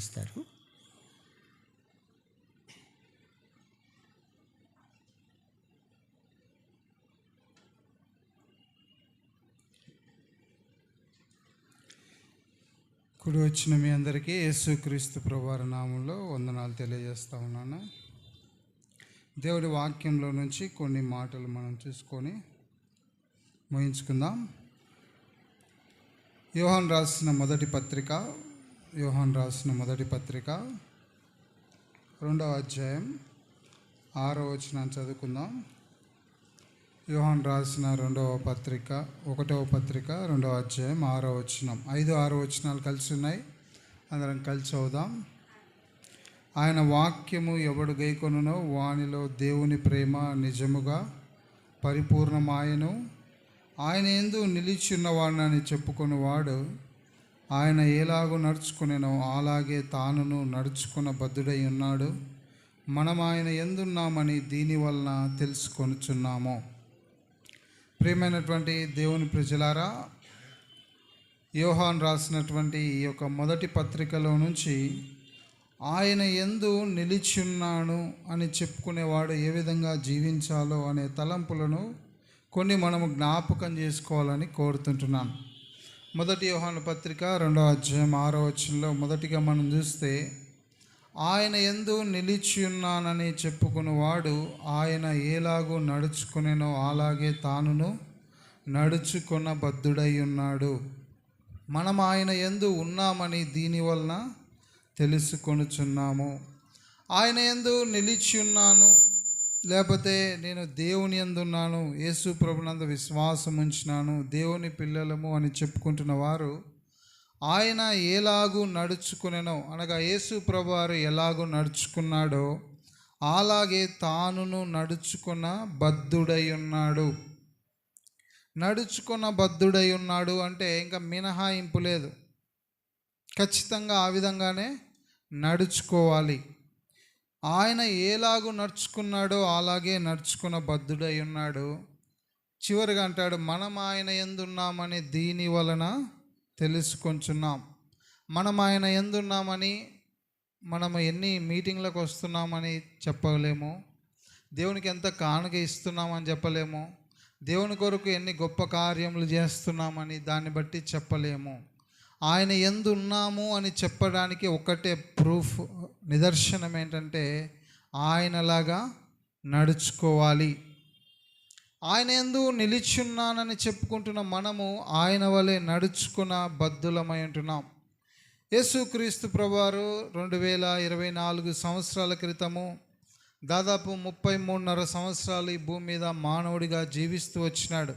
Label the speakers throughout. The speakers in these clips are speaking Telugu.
Speaker 1: అందిస్తారు. కుడి వచ్చిన మీ అందరికీ యేసుక్రీస్తు ప్రభువారి నామంలో వందనాలు తెలియజేస్తా ఉన్నాను. దేవుడి వాక్యంలో నుంచి కొన్ని మాటలు మనం చూసుకొని ముగించుకుందాం. యోహాను రాసిన మొదటి పత్రిక 2వ అధ్యాయం 6వ వచనం చదువుకుందాం. యోహాను రాసిన 1వ పత్రిక 2వ అధ్యాయం 6వ వచనం. 5-6 వచనాలు కలిసి ఉన్నాయి, అందరం కలిసి చదువుదాం. ఆయన వాక్యము ఎవడు గైకొనునో వానిలో దేవుని ప్రేమ నిజముగా పరిపూర్ణమాయను. ఆయన యందు నిలిచియున్నవాడని చెప్పుకొనివాడు ఆయన ఎలాగూ నడుచుకునేనో అలాగే తానును నడుచుకున్న బద్ధుడై ఉన్నాడు. మనం ఆయన యందున్నామని దీని వలన తెలుసుకొనుచున్నాము. ప్రియమైనటువంటి దేవుని ప్రజలారా, యోహాను రాసినటువంటి ఈ యొక్క మొదటి పత్రికలో నుంచి ఆయన యందు నిలిచియున్నాను అని చెప్పుకునేవాడు ఏ విధంగా జీవించాలో అనే తలంపులను కొన్ని మనము జ్ఞాపకం చేసుకోవాలని కోరుతుంటున్నాను. మొదటి యోహాను పత్రిక 2వ అధ్యాయం 6వ వచనంలో మొదటిగా మనం చూస్తే, ఆయన యందు నిలిచియున్నానని చెప్పుకునేవాడు ఆయన ఎలాగూ నడుచుకునేనో అలాగే తానును నడుచుకున్న బద్ధుడై ఉన్నాడు. మనం ఆయన యందు ఉన్నామని దీని వలన తెలుసుకొనుచున్నాము. ఆయన యందు నిలిచియున్నాను, లేకపోతే నేను దేవుని యందు ఉన్నాను, యేసు ప్రభునందు విశ్వాసం ఉంచినాను, దేవుని పిల్లలము అని చెప్పుకుంటున్న వారు ఆయన ఎలాగూ నడుచుకునేనో అనగా యేసు ప్రభువారు ఎలాగూ నడుచుకున్నాడో అలాగే తానును నడుచుకున్న బద్ధుడై ఉన్నాడు. నడుచుకున్న బద్ధుడై ఉన్నాడు అంటే ఇంకా మినహాయింపు లేదు, ఖచ్చితంగా ఆ విధంగానే నడుచుకోవాలి. ఆయన ఎలాగూ నడుచుకున్నాడో అలాగే నడుచుకున్న బద్ధుడై ఉన్నాడు. చివరిగా అంటాడు, మనం ఆయన యందున్నామని దీని వలన తెలుసుకొంచున్నాం. మనం ఆయన యందున్నామని మనము ఎన్ని మీటింగ్లకు వస్తున్నామని చెప్పలేము, దేవునికి ఎంత కానుక ఇస్తున్నామని చెప్పలేము, దేవుని కొరకు ఎన్ని గొప్ప కార్యములు చేస్తున్నామని దాన్ని బట్టి చెప్పలేము. ఆయన యందు ఉన్నాము అని చెప్పడానికి ఒకటే ప్రూఫ్, నిదర్శనం ఏంటంటే ఆయనలాగా నడుచుకోవాలి. ఆయన యందు నిలిచున్నానని చెప్పుకుంటున్న మనము ఆయన వలె నడుచుకున్న బద్ధులమై ఉంటున్నాం. యేసుక్రీస్తు ప్రభువారు 2024 సంవత్సరాల క్రితము దాదాపు 33.5 సంవత్సరాలు ఈ భూమి మీద మానవుడిగా జీవిస్తూ వచ్చినాడు.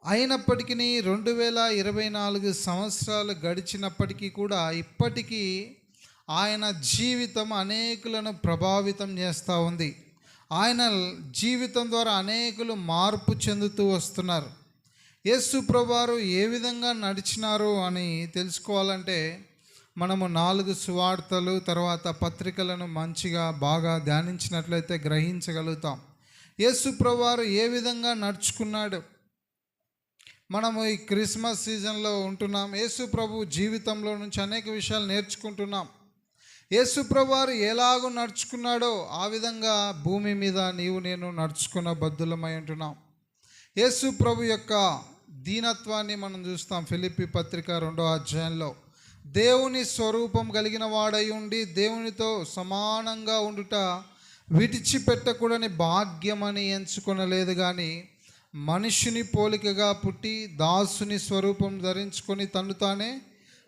Speaker 1: అయినప్పటికీ 2024 సంవత్సరాలు గడిచినప్పటికీ కూడా ఇప్పటికీ ఆయన జీవితం అనేకులను ప్రభావితం చేస్తూ ఉంది. ఆయన జీవితం ద్వారా అనేకులు మార్పు చెందుతూ వస్తున్నారు. యేసు ప్రభువారు ఏ విధంగా నడిచినారు అని తెలుసుకోవాలంటే మనము 4 సువార్తలు తర్వాత పత్రికలను మంచిగా బాగా ధ్యానించినట్లయితే గ్రహించగలుగుతాం. యేసు ప్రభువారు ఏ విధంగా నడుచుకున్నాడు. మనము ఈ క్రిస్మస్ సీజన్లో ఉంటున్నాం. యేసు ప్రభు జీవితంలో నుంచి అనేక విషయాలు నేర్చుకుంటున్నాం. యేసు ప్రభువారు ఎలాగూ నడుచుకున్నాడో ఆ విధంగా భూమి మీద నీవు నేను నడుచుకున్న బద్ధులమై ఉంటున్నాం. యేసు ప్రభు యొక్క దీనత్వాన్ని మనం చూస్తాం. ఫిలిప్పీ పత్రిక 2వ అధ్యాయంలో దేవుని స్వరూపం కలిగిన వాడై ఉండి దేవునితో సమానంగా ఉండుట విడిచిపెట్టకూడని భాగ్యమని ఎంచుకొనలేదు, కానీ మనుషుని పోలికగా పుట్టి దాసుని స్వరూపం ధరించుకొని తను తానే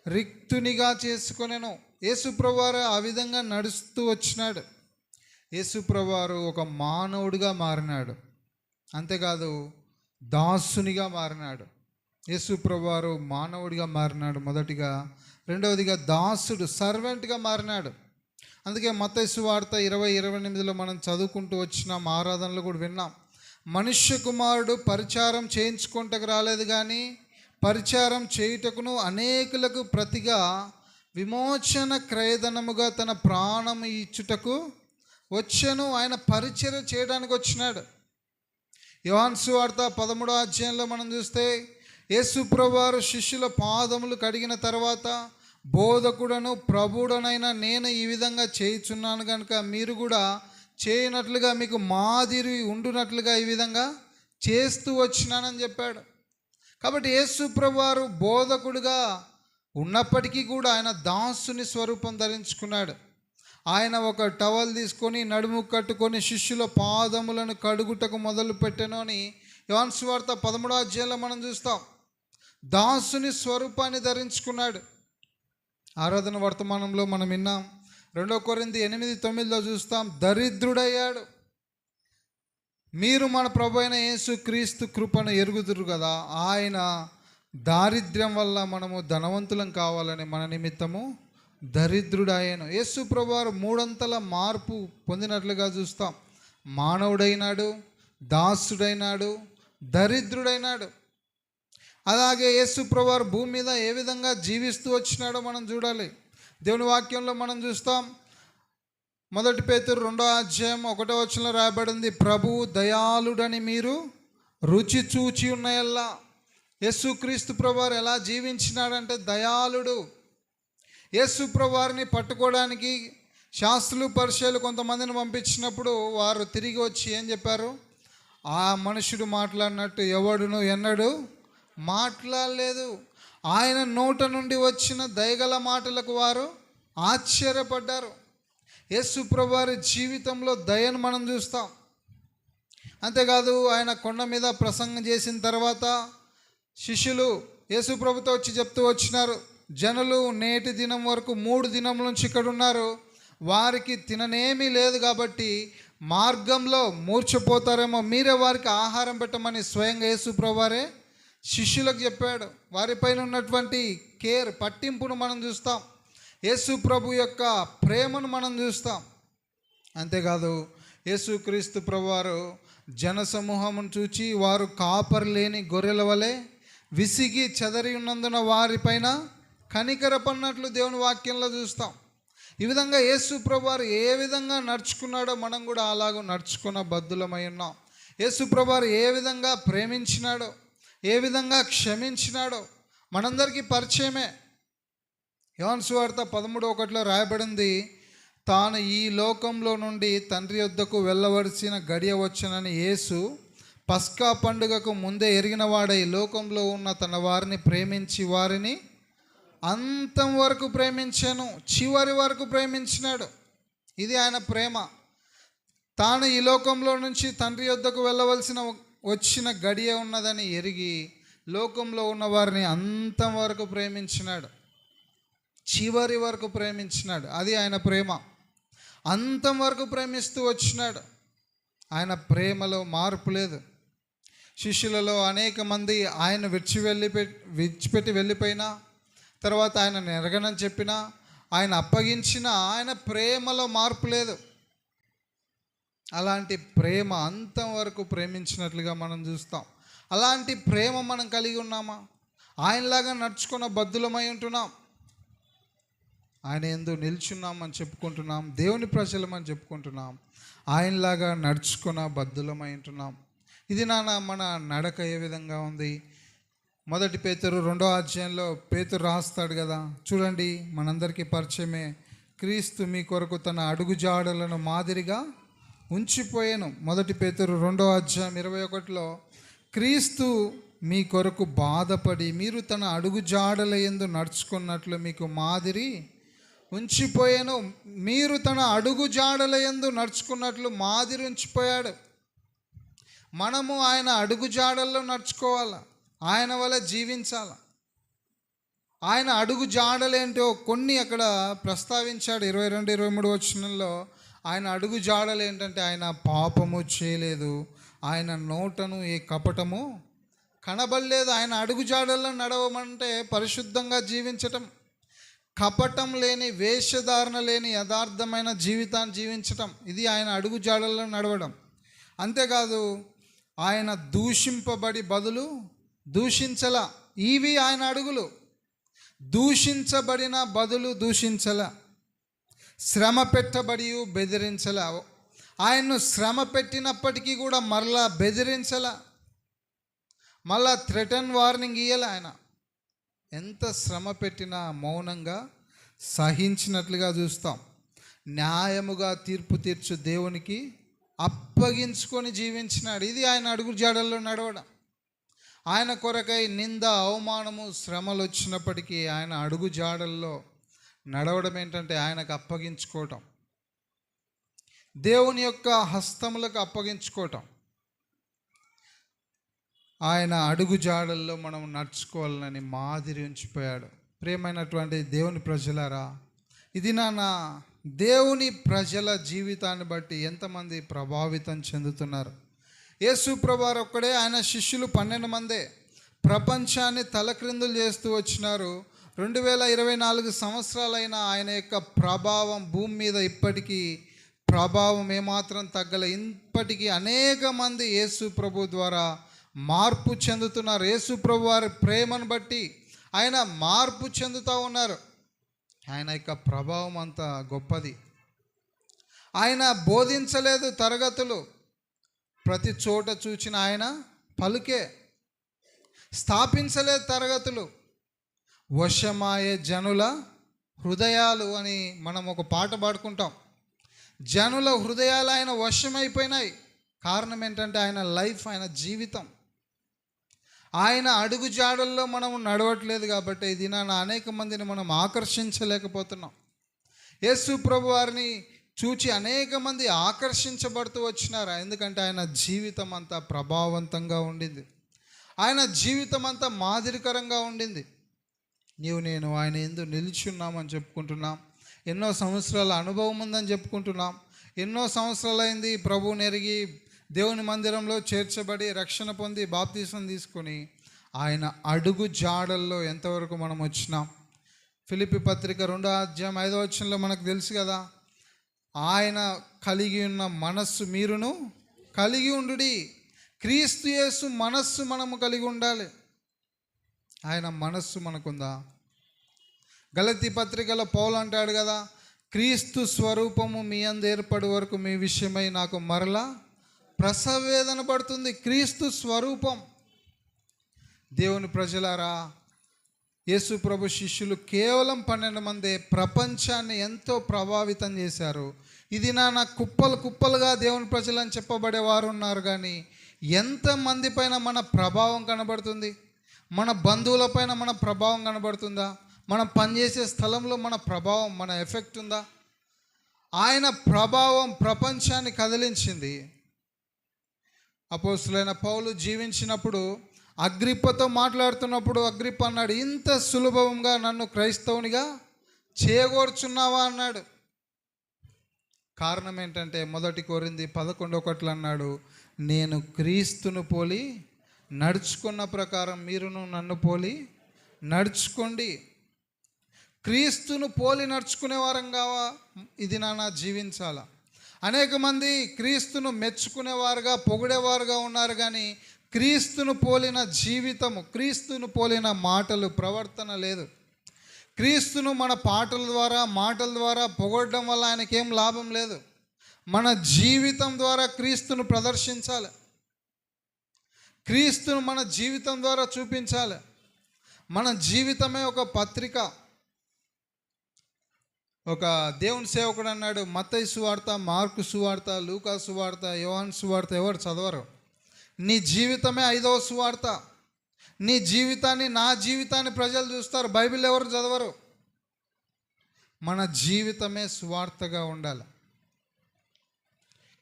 Speaker 1: రిక్తునిగా చేసుకొనెను. యేసు ప్రభువారు ఆ విధంగా నడుస్తూ వచ్చినాడు. యేసు ప్రభువారు ఒక మానవుడిగా మారినాడు, అంతేకాదు దాసునిగా మారినాడు. యేసు ప్రభువారు మానవుడిగా మారినాడు మొదటిగా, రెండవదిగా దాసుడు సర్వెంట్గా మారినాడు. అందుకే మత్తయి సువార్త 20:28లో మనం చదువుకుంటూ వచ్చినాం, ఆరాధనలు కూడా విన్నాం. మనుష్య కుమారుడు పరిచారం చేయించుకుంటకు రాలేదు, కానీ పరిచారం చేయుటకును అనేకులకు ప్రతిగా విమోచన క్రయధనముగా తన ప్రాణం ఇచ్చుటకు వచ్చెను. ఆయన పరిచర్య చేయడానికి వచ్చినాడు. యోహాను సువార్త 13వ అధ్యాయంలో మనం చూస్తే యేసు ప్రభువారు శిష్యుల పాదములు కడిగిన తర్వాత బోధకుడను ప్రభువుడనైన నేను ఈ విధంగా చేయుచున్నాను కనుక మీరు కూడా చేయనట్లుగా మీకు మాదిరి ఉండునట్లుగా ఈ విధంగా చేస్తూ వచ్చినానని చెప్పాడు. కాబట్టి యేసు ప్రభువారు బోధకుడుగా ఉన్నప్పటికీ కూడా ఆయన దాసుని స్వరూపం ధరించుకున్నాడు. ఆయన ఒక టవల్ తీసుకొని నడుము కట్టుకొని శిష్యుల పాదములను కడుగుటకు మొదలు పెట్టాను అని యోహాను సువార్త 13వ అధ్యాయంలో మనం చూస్తాం. దాసుని స్వరూపాన్ని ధరించుకున్నాడు. ఆరాధన వర్తమానంలో మనం విన్నాం. 2 కొరింథీ 8:9 చూస్తాం, దరిద్రుడయ్యాడు. మీరు మన ప్రభు అయిన యేసు క్రీస్తు కృపను ఎరుగుదురు కదా, ఆయన దారిద్ర్యం వల్ల మనము ధనవంతులం కావాలని మన నిమిత్తము దరిద్రుడాయను. యేసు ప్రభువారు 3 అంతల మార్పు పొందినట్లుగా చూస్తాం. మానవుడైనాడు, దాసుడైనాడు, దరిద్రుడైనాడు. అలాగే యేసు ప్రభువారు భూమి మీద ఏ విధంగా జీవిస్తూ వచ్చినాడో మనం చూడాలి. దేవుని వాక్యంలో మనం చూస్తాం. 1 పేతురు 2వ అధ్యాయం 1వ వచనంలో రాయబడింది, ప్రభువు దయాళుడని మీరు రుచి చూచి ఉన్నాయల్లా. యేసుక్రీస్తు ప్రభువారు ఎలా జీవించినాడంటే దయాళుడు. యేసు ప్రభువారిని పట్టుకోవడానికి శాస్త్రులు పరిచయాలు కొంతమందిని పంపించినప్పుడు వారు తిరిగి వచ్చి ఏం చెప్పారు? ఆ మనుషుడు మాట్లాడినట్టు ఎవడును ఎన్నడూ మాట్లాడలేదు. ఆయన నోట నుండి వచ్చిన దయగల మాటలకు వారు ఆశ్చర్యపడ్డారు. యేసు ప్రభువారి జీవితంలో దయను మనం చూస్తాం. అంతేకాదు, ఆయన కొండ మీద ప్రసంగం చేసిన తర్వాత శిష్యులు యేసు ప్రభుతో వచ్చి చెప్తూ వచ్చినారు, జనులు నేటి దినం వరకు 3 దినముల నుంచి ఇక్కడ ఉన్నారు, వారికి తిననేమీ లేదు కాబట్టి మార్గంలో మూర్ఛపోతారేమో, మీరే వారికి ఆహారం పెట్టమని స్వయంగా యేసు ప్రభువారే శిష్యులకు చెప్పాడు. వారిపైన ఉన్నటువంటి కేర్, పట్టింపును మనం చూస్తాం. యేసు ప్రభు యొక్క ప్రేమను మనం చూస్తాం. అంతేకాదు, యేసుక్రీస్తు ప్రభువారు జనసమూహమును చూచి వారు కాపరి లేని గొర్రెల వలె విసిగి చెదరి ఉన్నందున వారిపైన కనికరపడినట్లు దేవుని వాక్యంలో చూస్తాం. ఈ విధంగా యేసు ప్రభువారు ఏ విధంగా నడుచుకున్నాడో మనం కూడా అలాగూ నడుచుకున్న బద్దులమై ఉన్నాం. యేసు ప్రభువారు ఏ విధంగా ప్రేమించినాడో, ఏ విధంగా క్షమించినాడో మనందరికీ పరిచయమే. యోహాను సువార్త 13:1 రాయబడింది, తాను ఈ లోకంలో నుండి తండ్రి యొద్దకు వెళ్ళవలసిన గడియ వచ్చనని యేసు పస్కా పండుగకు ముందే ఎరిగిన వాడై లోకంలో ఉన్న తన వారిని ప్రేమించి వారిని అంతం వరకు ప్రేమించాను, చివరి వరకు ప్రేమించినాడు. ఇది ఆయన ప్రేమ. తాను ఈ లోకంలో నుంచి తండ్రి యొద్దకు వచ్చిన గడియ ఉన్నదని ఎరిగి లోకంలో ఉన్న వారిని అంతం వరకు ప్రేమించినాడు, చివరి వరకు ప్రేమించినాడు. అది ఆయన ప్రేమ. అంతం వరకు ప్రేమిస్తూ వచ్చినాడు. ఆయన ప్రేమలో మార్పు లేదు. శిష్యులలో అనేక మంది ఆయన విడిచిపెట్టి వెళ్ళిపోయినా, తర్వాత ఆయన ఎరగనని చెప్పినా, ఆయన అప్పగించిన ఆయన ప్రేమలో మార్పు లేదు. అలాంటి ప్రేమ అంతం వరకు ప్రేమించినట్లుగా మనం చూస్తాం. అలాంటి ప్రేమ మనం కలిగి ఉన్నామా? ఆయనలాగా నడుచుకున్న బద్దులమై ఉంటున్నాం. ఆయన యందు నిల్చున్నామని చెప్పుకుంటున్నాం, దేవుని ప్రజలమని చెప్పుకుంటున్నాం, ఆయనలాగా నడుచుకున్న బద్దులమై ఉంటున్నాం. ఇది మన నడక ఏ విధంగా ఉంది? 1 పేతురు 2వ అధ్యాయంలో పేతురు రాస్తాడు కదా, చూడండి, మనందరికీ పరిచయమే. క్రీస్తు మీ కొరకు తన అడుగుజాడలను మాదిరిగా ఉంచిపోయాను. 1 పేతురు 2వ అధ్యాయం 21లో, క్రీస్తు మీ కొరకు బాధపడి మీరు తన అడుగుజాడల యందు నడుచుకున్నట్లు మీకు మాదిరి ఉంచిపోయాను. మీరు తన అడుగుజాడల యందు నడుచుకున్నట్లు మాదిరి ఉంచిపోయాడు. మనము ఆయన అడుగుజాడల్లో నడుచుకోవాలి, ఆయన వల్ల జీవించాలి. ఆయన అడుగు జాడలేంటో కొన్ని అక్కడ ప్రస్తావించాడు. 22-23 వచనంలో ఆయన అడుగు జాడలు ఏంటంటే, ఆయన పాపము చేయలేదు, ఆయన నోటను ఏ కపటము కనబడలేదు. ఆయన అడుగు జాడల్లో నడవమంటే పరిశుద్ధంగా జీవించటం, కపటం లేని, వేషధారణ లేని యథార్థమైన జీవితాన్ని జీవించటం, ఇది ఆయన అడుగు జాడల్లో నడవడం. అంతేకాదు, ఆయన దూషింపబడి బదులు దూషించల. ఇవి ఆయన అడుగులు. దూషించబడిన బదులు దూషించల, శ్రమ పెట్టబడి బెదిరించల. ఆయన్ను శ్రమ పెట్టినప్పటికీ కూడా మరలా బెదిరించల, మళ్ళా థ్రెటన్ వార్నింగ్ ఇయ్యాల. ఆయన ఎంత శ్రమ పెట్టినా మౌనంగా సహించినట్లుగా చూస్తాం. న్యాయముగా తీర్పు తీర్చు దేవునికి అప్పగించుకొని జీవించినాడు. ఇది ఆయన అడుగు జాడల్లో నడవడం. ఆయన కొరకై నింద, అవమానము, శ్రమలు వచ్చినప్పటికీ ఆయన అడుగు జాడల్లో నడవడం ఏంటంటే ఆయనకు అప్పగించుకోవటం, దేవుని యొక్క హస్తములకు అప్పగించుకోవటం. ఆయన అడుగు జాడల్లో మనం నడుచుకోవాలని మాదిరి ఉంచిపోయాడు. ప్రియమైనటువంటి దేవుని ప్రజలారా, ఇది నా దేవుని ప్రజల జీవితాన్ని బట్టి ఎంతమంది ప్రభావితం చెందుతున్నారు? యేసు ప్రభువారు ఒక్కడే, ఆయన శిష్యులు 12 మందే ప్రపంచాన్ని తలక్రిందులు చేస్తూ వచ్చినారు. 2024 సంవత్సరాలైన ఆయన యొక్క ప్రభావం భూమి మీద ఇప్పటికీ ప్రభావం ఏమాత్రం తగ్గలే. ఇప్పటికీ అనేక మంది యేసు ప్రభు ద్వారా మార్పు చెందుతున్నారు. యేసు ప్రభు వారి ప్రేమను బట్టి ఆయన మార్పు చెందుతూ ఉన్నారు. ఆయన యొక్క ప్రభావం అంత గొప్పది. ఆయన బోధించలేదు తరగతులు, ప్రతి చోట చూచిన ఆయన పలుకే. స్థాపించలేదు తరగతులు. వశమాయే జనుల హృదయాలు అని మనం ఒక పాట పాడుకుంటాం. జనుల హృదయాలు ఆయన వశమైపోయినాయి. కారణం ఏంటంటే ఆయన లైఫ్, ఆయన జీవితం. ఆయన అడుగు జాడల్లో మనం నడవట్లేదు కాబట్టి ఇది అనేక మందిని మనం ఆకర్షించలేకపోతున్నాం. యేసు ప్రభు వారిని చూచి అనేక మంది ఆకర్షించబడుతూ వచ్చినారు. ఎందుకంటే ఆయన జీవితం అంతా ప్రభావవంతంగా ఉండింది. ఆయన జీవితం అంతా మాదిరికరంగా ఉండింది. నేను ఆయన యందు నిలిచున్నామని చెప్పుకుంటున్నాం. ఎన్నో సంవత్సరాల అనుభవం ఉందని చెప్పుకుంటున్నాం. ఎన్నో సంవత్సరాలైంది ప్రభువుని ఎరిగి దేవుని మందిరంలో చేర్చబడి రక్షణ పొంది బాప్తీసం తీసుకొని ఆయన అడుగు జాడల్లో ఎంతవరకు మనం వచ్చినాం? ఫిలిప్పీ పత్రిక 2వ అధ్యాయం 5వ వచనంలో మనకు తెలుసు కదా, ఆయన కలిగి ఉన్న మనస్సు మీరును కలిగి ఉండుడి. క్రీస్తు యేసు మనస్సు మనము కలిగి ఉండాలి. ఆయన మనస్సు మనకుందా? గలతీ పత్రికలో పౌలు అంటాడు కదా, క్రీస్తు స్వరూపము మీ అందు ఏర్పడి వరకు మీ విషయమై నాకు మరలా ప్రసవేదన పడుతుంది. క్రీస్తు స్వరూపం. దేవుని ప్రజలారా, యేసు ప్రభు శిష్యులు కేవలం 12 మందే ప్రపంచాన్ని ఎంతో ప్రభావితం చేశారు. ఇది నా కుప్పలు కుప్పలుగా దేవుని ప్రజలని చెప్పబడేవారు ఉన్నారు. కానీ ఎంతమంది పైన మన ప్రభావం కనబడుతుంది? మన బంధువుల పైన మన ప్రభావం కనబడుతుందా? మనం పనిచేసే స్థలంలో మన ప్రభావం, మన ఎఫెక్ట్ ఉందా? ఆయన ప్రభావం ప్రపంచాన్ని కదిలించింది. అపోస్తులైన పౌలు జీవించినప్పుడు అగ్రిప్పతో మాట్లాడుతున్నప్పుడు అగ్రిప్ప అన్నాడు, ఇంత సులభంగా నన్ను క్రైస్తవునిగా చేయగోర్చున్నావా అన్నాడు. కారణం ఏంటంటే 1 కొరింథీ 11:1 అన్నాడు, నేను క్రీస్తును పోలి నడుచుకున్న ప్రకారం మీరును నన్ను పోలి నడుచుకోండి. క్రీస్తును పోలి నడుచుకునే వారంగా ఇది నా జీవించాలా. అనేక మంది క్రీస్తును మెచ్చుకునేవారుగా, పొగిడేవారుగా ఉన్నారు. కానీ క్రీస్తును పోలిన జీవితము, క్రీస్తును పోలిన మాటలు, ప్రవర్తన లేదు. క్రీస్తును మన పాటల ద్వారా, మాటల ద్వారా పొగడడం వల్ల ఆయనకేం లాభం లేదు. మన జీవితం ద్వారా క్రీస్తును ప్రదర్శించాలి. క్రీస్తును మన జీవితం ద్వారా చూపించాలి. మన జీవితమే ఒక పత్రిక. ఒక దేవుని సేవకుడు అన్నాడు, మత్తయి సువార్త, మార్కు సువార్త, లూకా సువార్త, యోహాను సువార్త ఎవరు చదవరు. నీ జీవితమే 5వ సువార్త. నీ జీవితాన్ని, నా జీవితాన్ని ప్రజలు చూస్తారు, బైబిల్ ఎవరు చదవరు. మన జీవితమే సువార్తగా ఉండాలి.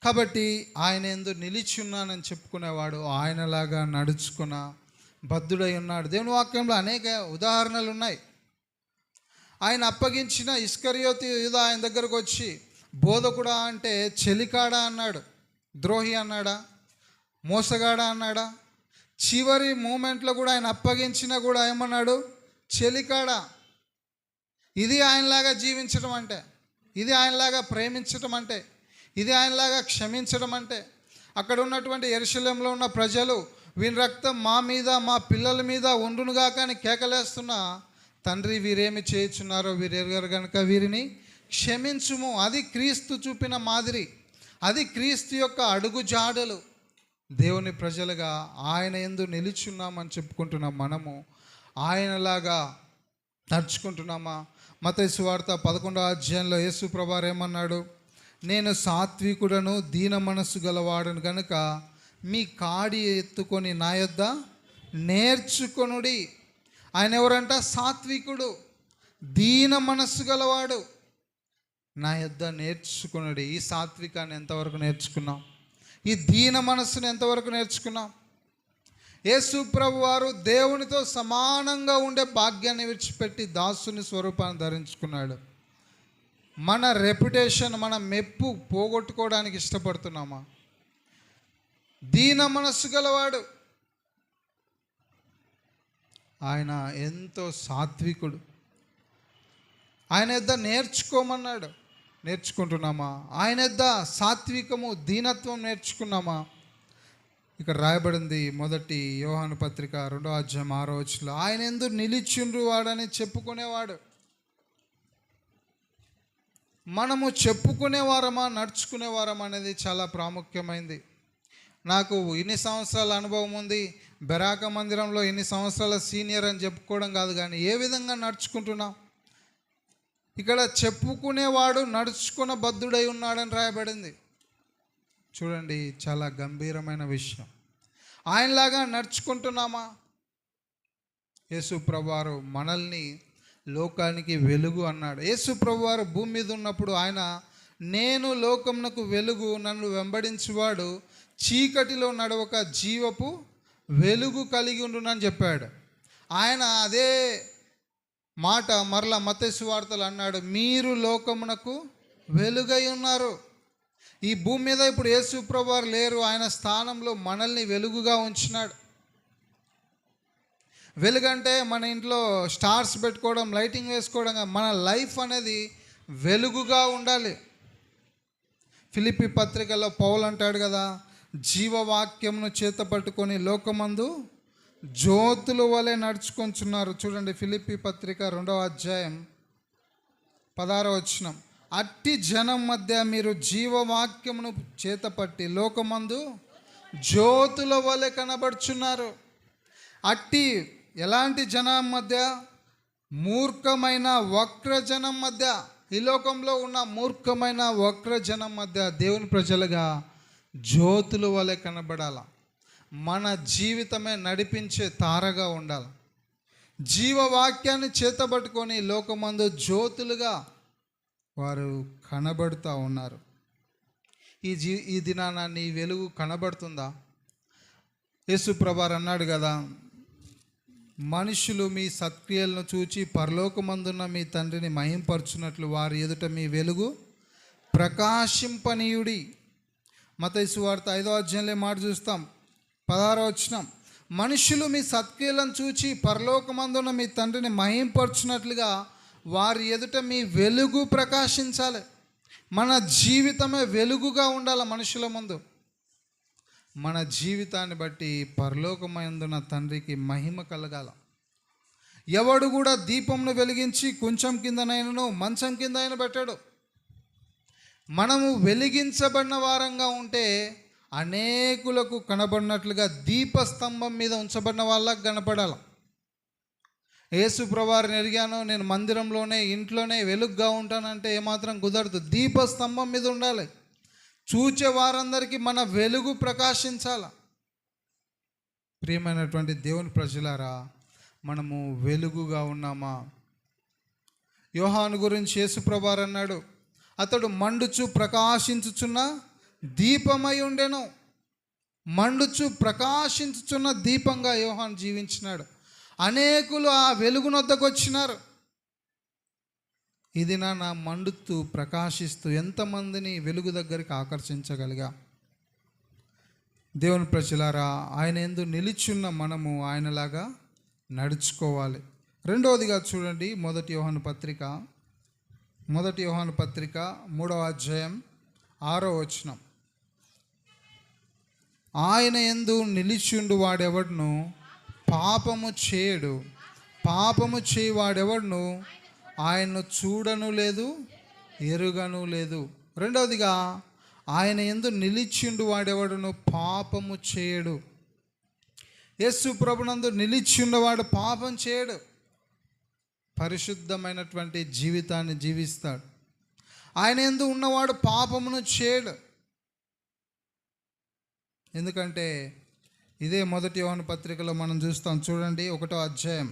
Speaker 1: కాబట్టి ఆయన యందు నిలిచి ఉన్నానని చెప్పుకునేవాడు ఆయనలాగా నడుచుకున్న బద్ధుడై ఉన్నాడు. దేవుని వాక్యంలో అనేక ఉదాహరణలు ఉన్నాయి. ఆయన అప్పగించిన ఇస్కరియోతు యూదా ఆయన దగ్గరకు వచ్చి బోధకుడా అంటే చెలికాడా అన్నాడు. ద్రోహి అన్నాడా? మోసగాడా అన్నాడా? చివరి మూమెంట్లో కూడా ఆయన అప్పగించినా కూడా ఏమన్నాడు? చెలికాడా. ఇది ఆయనలాగా జీవించడం అంటే, ఇది ఆయనలాగా ప్రేమించడం అంటే, ఇది ఆయనలాగా క్షమించడం అంటే. అక్కడ ఉన్నటువంటి యెరూషలేములో ఉన్న ప్రజలు వీని రక్తం మా మీద, మా పిల్లల మీద ఉండునుగా కానీ కేకలేస్తున్నా, తండ్రి వీరేమి చేయుచున్నారో వీరు ఎరుగరు కనుక వీరిని క్షమించుము. అది క్రీస్తు చూపిన మాదిరి, అది క్రీస్తు యొక్క అడుగు జాడలు. దేవుని ప్రజలుగా ఆయన యందు నిలిచున్నామని చెప్పుకుంటున్న మనము ఆయనలాగా నడుచుకుంటున్నామా? మత్తయి సువార్త 11వ అధ్యాయంలో యేసు ప్రభువారు ఏమన్నాడు? నేను సాత్వికుడను దీన మనస్సు గలవాడను గనుక మీ కాడి ఎత్తుకొని నా యొద్ద నేర్చుకొనుడి. ఆయన ఎవరంట? సాత్వికుడు, దీన మనస్సు గలవాడు. నా యొద్ద నేర్చుకొనుడి. ఈ సాత్వికాన్ని ఎంతవరకు నేర్చుకున్నాం? ఈ దీన మనస్సును ఎంతవరకు నేర్చుకున్నాం? యేసు ప్రభువారు దేవునితో సమానంగా ఉండే భాగ్యాన్ని విడిచిపెట్టి దాసుని స్వరూపాన్ని ధరించుకున్నాడు. మన రెప్యుటేషన్, మన మెప్పు పోగొట్టుకోవడానికి ఇష్టపడుతున్నామా? దీన మనస్సు గలవాడు, ఆయన ఎంతో సాత్వికుడు. ఆయన యొద్ద నేర్చుకోమన్నాడు. నేర్చుకుంటున్నామా? ఆయన యొద్ద సాత్వికము, దీనత్వం నేర్చుకున్నామా? ఇక్కడ రాయబడింది 1 యోహాను పత్రిక 2వ అధ్యాయం 6వ వచనంలో, ఆయన యందు నిలిచిండ్రు వాడని చెప్పుకునేవాడు. మనము చెప్పుకునేవారమా, నడుచుకునేవారమా అనేది చాలా ప్రాముఖ్యమైంది. నాకు ఇన్ని సంవత్సరాల అనుభవం ఉంది, బెరాక మందిరంలో ఇన్ని సంవత్సరాల సీనియర్ అని చెప్పుకోవడం కాదు, కానీ ఏ విధంగా నడుచుకుంటున్నాం? ఇక్కడ చెప్పుకునేవాడు నడుచుకున్న బద్ధుడై ఉన్నాడని రాయబడింది. చూడండి, చాలా గంభీరమైన విషయం. ఆయనలాగా నడుచుకుంటున్నామా? యేసు ప్రభువారు మనల్ని లోకానికి వెలుగు అన్నాడు. యేసు ప్రభువారు భూమి మీద ఉన్నప్పుడు ఆయన, నేను లోకమునకు వెలుగు, నన్ను వెంబడించువాడు చీకటిలో నడవక జీవపు వెలుగు కలిగి ఉండునని చెప్పాడు. ఆయన అదే మాట మరలా మత్తయి సువార్తలో అన్నాడు, మీరు లోకమునకు వెలుగై ఉన్నారు. ఈ భూమి మీద ఇప్పుడు యేసు ప్రభువారు లేరు, ఆయన స్థానంలో మనల్ని వెలుగుగా ఉంచినాడు. వెలుగంటే మన ఇంట్లో స్టార్స్ పెట్టుకోవడం, లైటింగ్ వేసుకోవడం, మన లైఫ్ అనేది వెలుగుగా ఉండాలి. ఫిలిప్పీ పత్రికలో పౌలు అంటాడు కదా, జీవవాక్యమును చేత పట్టుకొని లోకమందు జ్యోతుల వలె నడుచుకొంచున్నారు. చూడండి, ఫిలిప్పీ పత్రిక 2వ అధ్యాయం 16వ వచనం, అట్టి జనం మధ్య మీరు జీవవాక్యమును చేతపట్టి లోకమందు జ్యోతుల వలె కనబడుచున్నారు. అట్టి ఎలాంటి జనం మధ్య? మూర్ఖమైన వక్రజనం మధ్య. ఈ లోకంలో ఉన్న మూర్ఖమైన వక్రజనం మధ్య దేవుని ప్రజలుగా జ్యోతుల వలె కనబడాల. మన జీవితమే నడిపించే తారగా ఉండాలి. జీవవాక్యాన్ని చేతబట్టుకొని లోకమందు జ్యోతులుగా వారు కనబడుతూ ఉన్నారు. ఈ దినాన నీ వెలుగు కనబడుతుందా? యేసు ప్రభువారు అన్నాడు కదా, మనుషులు మీ సత్క్రియలను చూచి పరలోకమందున్న మీ తండ్రిని మహింపరచున్నట్లు వారి ఎదుట మీ వెలుగు ప్రకాశింపనీయుడి. మత్తయి సువార్త 5వ అధ్యాయంలో మాట చూస్తాం, 16వ వచనం, మనుషులు మీ సత్క్రియలను చూచి పరలోకమందున్న మీ తండ్రిని మహింపరచున్నట్లుగా వారి ఎదుట మీ వెలుగు ప్రకాశించాలి. మన జీవితమే వెలుగుగా ఉండాలి మనుషుల ముందు. మన జీవితాన్ని బట్టి పరలోకమందున్న తండ్రికి మహిమ కలగాల. ఎవడు కూడా దీపంను వెలిగించి కొంచెం కిందనైనను మంచం కింద అయిన పెట్టాడు. మనము వెలిగించబడిన వారంగా ఉంటే అనేకులకు కనబడినట్లుగా దీపస్తంభం మీద ఉంచబడిన వాళ్ళకు కనపడాలి. యేసు ప్రభువారిని ఎరిగాను, నేను మందిరంలోనే ఇంట్లోనే వెలుగుగా ఉంటానంటే ఏమాత్రం కుదరదు. దీపస్తంభం మీద ఉండాలి. చూచే వారందరికీ మన వెలుగు ప్రకాశించాల. ప్రియమైనటువంటి దేవుని ప్రజలారా, మనము వెలుగుగా ఉన్నామా? యోహాను గురించి యేసు ప్రభువారు అన్నాడు, అతడు మండుచు ప్రకాశించుచున్న దీపమై ఉండెను. మండుచు ప్రకాశించుచున్న దీపంగా యోహాను జీవించినాడు. అనేకులు ఆ వెలుగునొద్దకు వచ్చినారు. ఇది నా మండుతూ ప్రకాశిస్తూ ఎంతమందిని వెలుగు దగ్గరికి ఆకర్షించగలిగా? దేవుని ప్రజలారా, ఆయన యందు నిలిచున్న మనము ఆయనలాగా నడుచుకోవాలి. రెండవదిగా చూడండి, 1 యోహాను పత్రిక 3వ అధ్యాయం 6వ వచనం, ఆయన యందు నిలిచిండు వాడెవడును పాపము చేయడు, పాపము చేయవాడెవడును ఆయన్ను చూడను లేదు, ఎరుగను లేదు. రెండవదిగా, ఆయన యందు నిలిచిండు వాడెవడును పాపము చేయడు. యేసు ప్రభునందు నిలిచి ఉన్నవాడు పాపం చేయడు, పరిశుద్ధమైనటువంటి జీవితాన్ని జీవిస్తాడు. ఆయన యందు ఉన్నవాడు పాపమును చేయడు. ఎందుకంటే ఇదే మొదటి యోహాను పత్రికలో మనం చూస్తాం. చూడండి, 1వ అధ్యాయం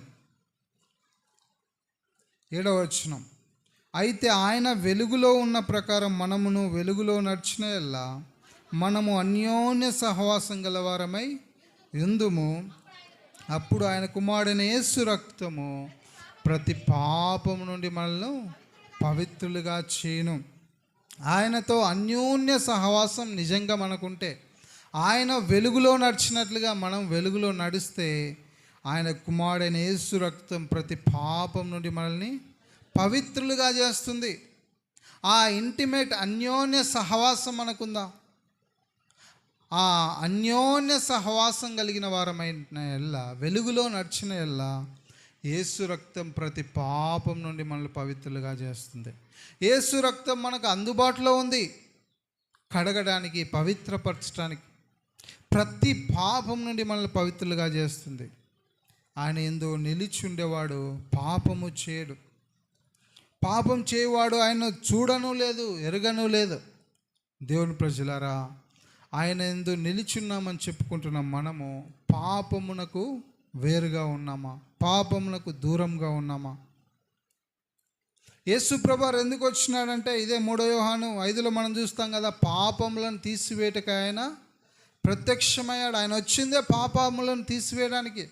Speaker 1: 7వ వచనం. అయితే ఆయన వెలుగులో ఉన్న ప్రకారం మనమును వెలుగులో నడిచిన ఎల్లా మనము అన్యోన్య సహవాసం గలవారమై యుందుము. అప్పుడు ఆయన కుమారుడైన యేసు రక్తము ప్రతి పాపము నుండి మనల్ని పవిత్రులుగా చేయును. ఆయనతో అన్యోన్య సహవాసం నిజంగా మనకుంటే, ఆయన వెలుగులో నడిచినట్లుగా మనం వెలుగులో నడిస్తే, ఆయన కుమారుడైన యేసు రక్తం ప్రతి పాపం నుండి మనల్ని పవిత్రులుగా చేస్తుంది. ఆ ఇంటిమేట్ అన్యోన్య సహవాసం మనకుందా? ఆ అన్యోన్య సహవాసం కలిగిన వారమైన ఎల్లా, వెలుగులో నడిచిన ఎల్లా, యేసు రక్తం ప్రతి పాపం నుండి మనల్ని పవిత్రులుగా చేస్తుంది. యేసు రక్తం మనకు అందుబాటులో ఉంది, కడగడానికి, పవిత్రపరచడానికి, ప్రతి పాపం నుండి మనల్ని పవిత్రులుగా చేస్తుంది. ఆయన యందు నిలిచి ఉండేవాడు పాపము చేయడు. పాపం చేయవాడు ఆయన చూడను లేదు, ఎరగను లేదు. దేవుని ప్రజలారా, ఆయన యందు నిలిచున్నామని చెప్పుకుంటున్నాం. మనము పాపమునకు వేరుగా ఉన్నామా? పాపమునకు దూరంగా ఉన్నామా? యేసు ప్రభువారు ఎందుకు వచ్చినాడంటే, ఇదే 3వ యోహాను 5లో మనం చూస్తాం కదా, పాపములను తీసివేయటకు ఆయన ప్రత్యక్షమయ్యాడు. ఆయన వచ్చిందే పాపములను తీసివేయడానికి.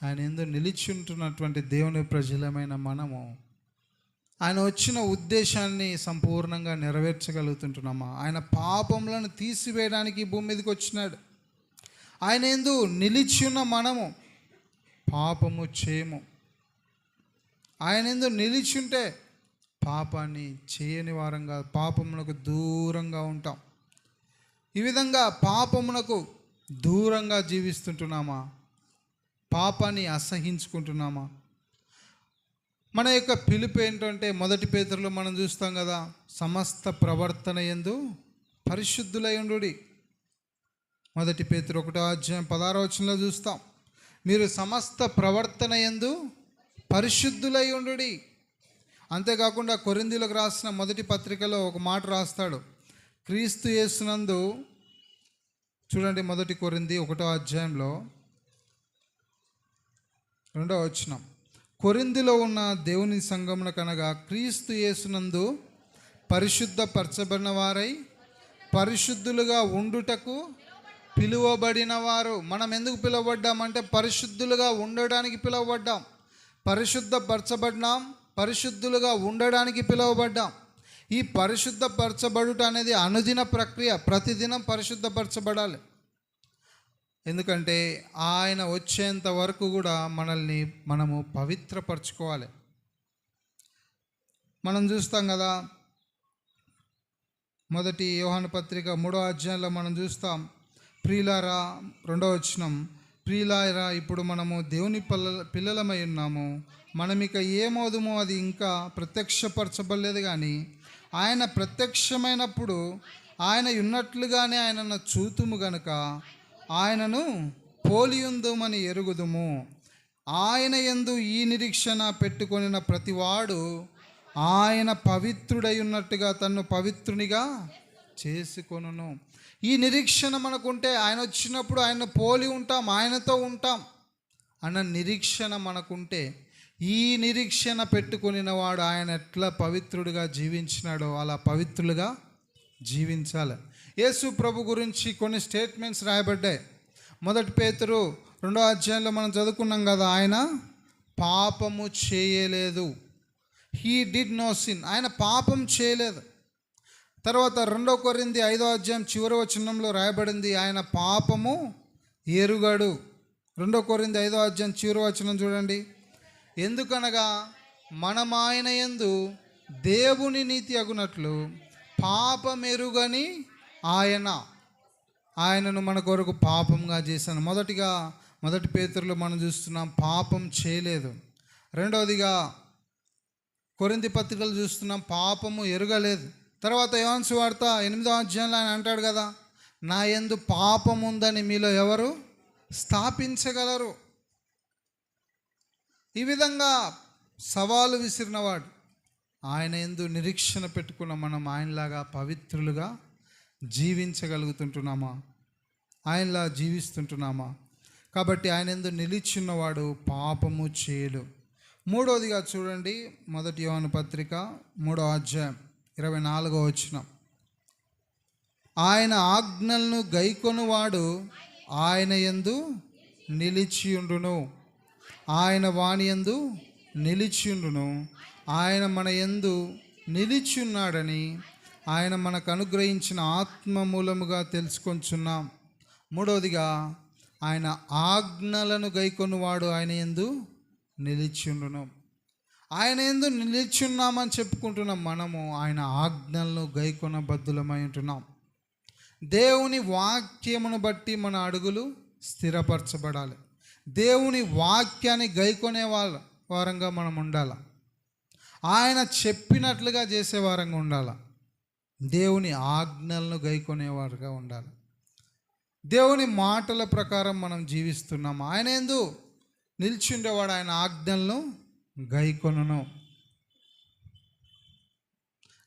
Speaker 1: ఆయన యందు నిలిచి ఉంటున్నటువంటి దేవుని ప్రజలమైన మనము ఆయన వచ్చిన ఉద్దేశాన్ని సంపూర్ణంగా నెరవేర్చగలుగుతుంటున్నామా? ఆయన పాపములను తీసివేయడానికి భూమి మీదకి వచ్చినాడు. ఆయన యందు నిలిచి ఉన్న మనము పాపము చేయము. ఆయన యందు నిలిచి ఉంటే పాపాన్ని చేయని వారంగా, పాపమునకు దూరంగా ఉంటాం. ఈ విధంగా పాపమునకు దూరంగా జీవిస్తుంటున్నామా? పాపాన్ని అసహించుకుంటున్నామా? మన యొక్క పిలుపు ఏంటంటే, 1 పేతురులో మనం చూస్తాం కదా, సమస్త ప్రవర్తన యందు పరిశుద్ధులై ఉండుడి. 1 పేతురు 1వ అధ్యాయం 16వ వచనంలో చూస్తాం, మీరు సమస్త ప్రవర్తన యందు పరిశుద్ధులై ఉండుడి. అంతేకాకుండా కొరింథీయులకు రాసిన 1 పత్రికలో ఒక మాట రాస్తాడు, క్రీస్తు యేసునందు. చూడండి, 1 కొరింథీ 1వ అధ్యాయంలో 2వ వచనం. కొరింథీలో ఉన్న దేవుని సంఘమునకనగా క్రీస్తు యేసునందు పరిశుద్ధపరచబడిన వారై పరిశుద్ధులుగా ఉండుటకు పిలువబడిన వారు. మనం ఎందుకు పిలువబడ్డామంటే పరిశుద్ధులుగా ఉండడానికి పిలువబడ్డాం. పరిశుద్ధపరచబడినాం, పరిశుద్ధులుగా ఉండడానికి పిలువబడ్డాం. ఈ పరిశుద్ధపరచబడుట అనేది అనుదిన ప్రక్రియ. ప్రతిదినం పరిశుద్ధపరచబడాలి. ఎందుకంటే ఆయన వచ్చేంత వరకు కూడా మనల్ని మనము పవిత్రపరచుకోవాలి. మనం చూస్తాం కదా, 1 యోహాను పత్రిక 3వ అధ్యాయంలో మనం చూస్తాం, ప్రియులారా 2వ వచనం, ప్రియులారా ఇప్పుడు మనము దేవుని పిల్లలమై ఉన్నాము, మనమిక ఏమవుదుమో అది ఇంకా ప్రత్యక్షపరచబడలేదు. కానీ ఆయన ప్రత్యక్షమైనప్పుడు ఆయన ఉన్నట్లుగానే ఆయనను చూతుము గనుక ఆయనను పోలియుందుమని ఎరుగుదుము. ఆయన యందు ఈ నిరీక్షణ పెట్టుకొనిన ప్రతివాడు ఆయన పవిత్రుడై ఉన్నట్టుగా తన్ను పవిత్రునిగా చేసుకొనును. ఈ నిరీక్షణ మనకుంటే, ఆయన వచ్చినప్పుడు ఆయన పోలి ఉంటాం, ఆయనతో ఉంటాం అన్న నిరీక్షణ మనకుంటే, ఈ నిరీక్షణ పెట్టుకొనిన వాడు ఆయన ఎట్లా పవిత్రుడిగా జీవించినాడో అలా పవిత్రులుగా జీవించాలి. యేసు ప్రభు గురించి కొన్ని స్టేట్మెంట్స్ రాయబడ్డాయి. 1 పేతురు 2వ అధ్యాయంలో మనం చదువుకున్నాం కదా, ఆయన పాపము చేయలేదు. He did no sin. ఆయన పాపం చేయలేదు. తర్వాత 2 కొరింథీ 5వ అధ్యాయం చివరి వచనంలో రాయబడింది, ఆయన పాపము ఎరుగడు. 2 కొరింథీ 5వ అధ్యాయం చివరి వచనం చూడండి, ఎందుకనగా మనం ఆయన యందు దేవుని నీతి అగునట్లు పాపమెరుగని ఆయనను మన కొరకు పాపంగా చేశాను. మొదటిగా 1 పేతురులో మనం చూస్తున్నాం పాపం చేయలేదు. రెండవదిగా కొరింథీ పత్రికలు చూస్తున్నాం పాపము ఎరుగలేదు. తర్వాత యోహాను సువార్త 8వ అధ్యాయంలో ఆయన అంటాడు కదా, నా యందు పాపం ఉందని మీలో ఎవరు స్థాపించగలరు? ఈ విధంగా సవాలు విసిరినవాడు. ఆయన యందు నిరీక్షణ పెట్టుకున్న మనం ఆయనలాగా పవిత్రులుగా జీవించగలుగుతుంటున్నామా? ఆయనలా జీవిస్తుంటున్నామా? కాబట్టి ఆయన యందు నిలిచిన్నవాడు పాపము చేయడు. మూడవదిగా చూడండి, 1 యోహాను పత్రిక 3వ అధ్యాయం 24వ వచనం. ఆయన ఆజ్ఞలను గైకొనువాడు ఆయన యందు నిలిచియుండును, ఆయన వాని యందు నిలిచియుండును. ఆయన మన యందు నిలిచియున్నాడని ఆయన మనకు అనుగ్రహించిన ఆత్మ మూలముగా తెలుసుకొంచున్నాం. మూడవదిగా, ఆయన ఆజ్ఞలను గైకొనువాడు ఆయన యందు నిలిచియుండును. ఆయన యందు నిలిచియున్నామని చెప్పుకుంటున్నాం. మనము ఆయన ఆజ్ఞలను గైకొన బద్దులమై ఉంటున్నాం. దేవుని వాక్యమును బట్టి మన అడుగులు స్థిరపరచబడాలి. దేవుని వాక్యాన్ని గైకొనే వారంగా మనం ఉండాలి. ఆయన చెప్పినట్లుగా చేసే వారంగా ఉండాలి. దేవుని ఆజ్ఞలను గైకొనేవారుగా ఉండాలి. దేవుని మాటల ప్రకారం మనం జీవిస్తున్నాము. ఆయన యందు నిలిచిండేవాడు ఆయన ఆజ్ఞలను గైకొనును.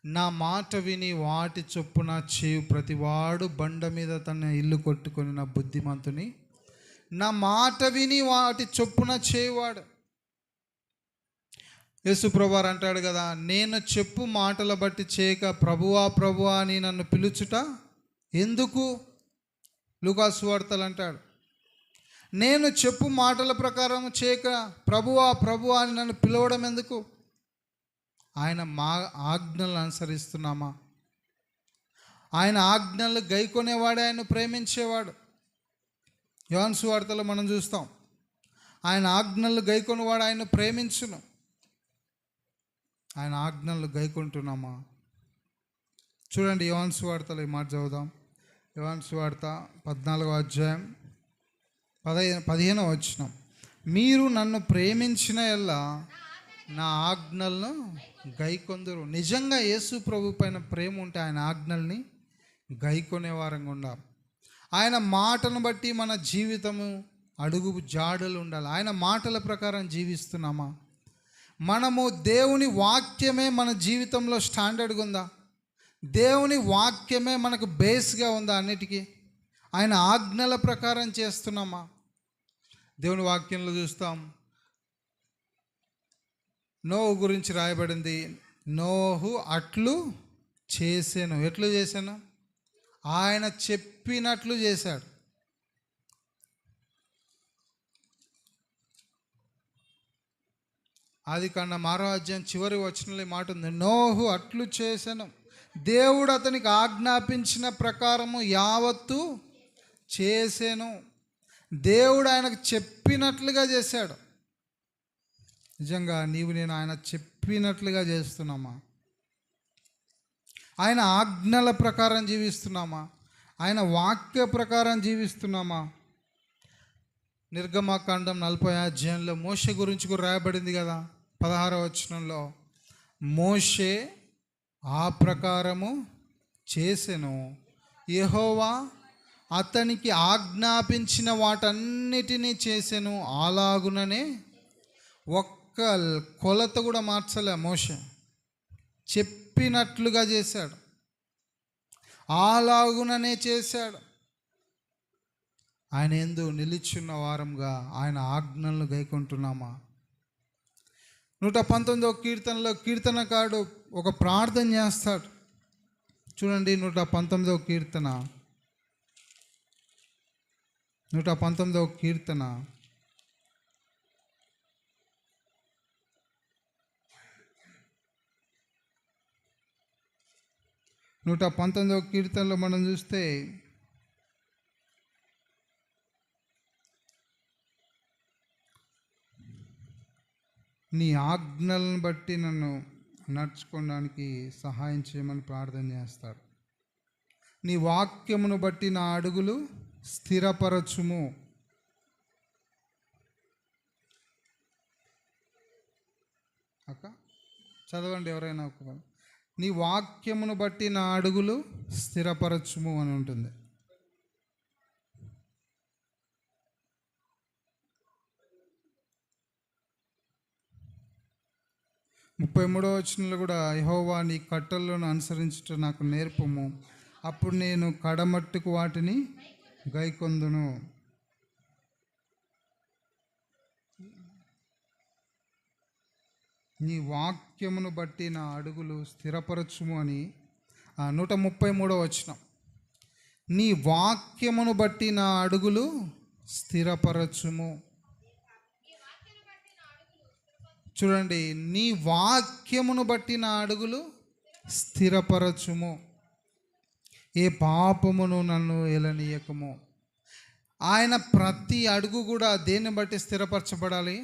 Speaker 1: నా మాట విని వాటి చొప్పున చేయు ప్రతివాడు బండ మీద తన ఇల్లు కొట్టుకొని నా బుద్ధిమంతుని. నా మాట విని వాటి చొప్పున చేయువాడు. యేసుప్రభువారు అంటాడు కదా, నేను చెప్పు మాటల బట్టి చేయక ప్రభువా ప్రభువా అని నన్ను పిలుచుట ఎందుకు? లూకా సువార్తలు అంటాడు, నేను చెప్పు మాటల ప్రకారం చేయక ప్రభువా ప్రభువా అని నన్ను పిలవడం ఎందుకు? ఆయన మా ఆజ్ఞలను అనుసరిస్తున్నామా? ఆయన ఆజ్ఞలు గైకొనేవాడే ఆయన ప్రేమించేవాడు. యోహాను సువార్తలో మనం చూస్తాం, ఆయన ఆజ్ఞలు గైకొనేవాడు ఆయన ప్రేమించును. ఆయన ఆజ్ఞలు గైకొంటున్నామా? చూడండి, యోహాను సువార్తలో ఈ మాట చదువుదాం. యోహాను సువార్త 14వ అధ్యాయం 15వ వచనం. మీరు నన్ను ప్రేమించిన ఎల్లా నా ఆజ్ఞలను గైకొందురు. నిజంగా యేసు ప్రభు పైన ప్రేమ ఉంటే ఆయన ఆజ్ఞల్ని గైకొనే వారంగా ఉండాలి. ఆయన మాటను బట్టి మన జీవితము అడుగు జాడలు ఉండాలి. ఆయన మాటల ప్రకారం జీవిస్తున్నామా? మనము దేవుని వాక్యమే మన జీవితంలో స్టాండర్డ్గా ఉందా? దేవుని వాక్యమే మనకు బేస్గా ఉందా అన్నిటికీ? ఆయన ఆజ్ఞల ప్రకారం చేస్తున్నామా? దేవుని వాక్యంలో చూస్తాం, నోహు గురించి రాయబడింది. నోహు అట్లు చేసాను. ఎట్లు చేశాను? ఆయన చెప్పినట్లు చేశాడు. ఆదికాండం 6వ అధ్యాయం చివరి వచనంలో ఈ మాట ఉంది, నోహు అట్లు చేశాను. దేవుడు అతనికి ఆజ్ఞాపించిన ప్రకారము యావత్తు చేసాను. దేవుడు ఆయనకు చెప్పినట్లుగా చేశాడు. నిజంగా నీవు నేను ఆయన చెప్పినట్లుగా చేస్తున్నామా? ఆయన ఆజ్ఞల ప్రకారం జీవిస్తున్నామా? ఆయన వాక్య ప్రకారం జీవిస్తున్నామా? నిర్గమాకాండం 40వ అధ్యాయంలో మోషే గురించి కూడా రాయబడింది కదా, 16వ వచనంలో. మోషే ఆ ప్రకారము చేసెను, యెహోవా అతనికి ఆజ్ఞాపించిన వాటన్నిటినీ చేసెను. అలాగుననే ఒక్క కొలత కూడా మార్చలే మోషే. చెప్పినట్లుగా చేశాడు, అలాగుననే చేశాడు. ఆయన యందు నిలిచున్న వారంగా ఆయన ఆజ్ఞలను గైకొంటున్నామా? 119వ కీర్తనలో కీర్తనకారుడు ఒక ప్రార్థన చేస్తాడు. చూడండి, 119వ కీర్తన 119వ కీర్తన 119వ కీర్తనలో మనం చూస్తే నీ ఆజ్ఞలను బట్టి నన్ను నడుచుకోవడానికి సహాయం చేయమని ప్రార్థన చేస్తాడు. నీ వాక్యమును బట్టి నా అడుగులు స్థిరపరచుము. అక్క చదవండి ఎవరైనా ఒక. నీ వాక్యమును బట్టి నా అడుగులు స్థిరపరచుము అని ఉంటుంది. 33వ వచనంలో కూడా యెహోవా నీ కట్టలను అనుసరించుట నాకు నేర్పుము, అప్పుడు నేను కడమట్టుకు వాటిని గైకొందును. నీ వాక్యమును బట్టి నా అడుగులు స్థిరపరచుము అని 133వ వచనం. నీ వాక్యమును బట్టి నా అడుగులు స్థిరపరచుము. చూడండి, నీ వాక్యమును బట్టి నా అడుగులు స్థిరపరచుము, ఏ పాపమును నన్ను ఎలనీయకము. ఆయన ప్రతి అడుగు కూడా దేన్ని బట్టి స్థిరపరచబడాలి?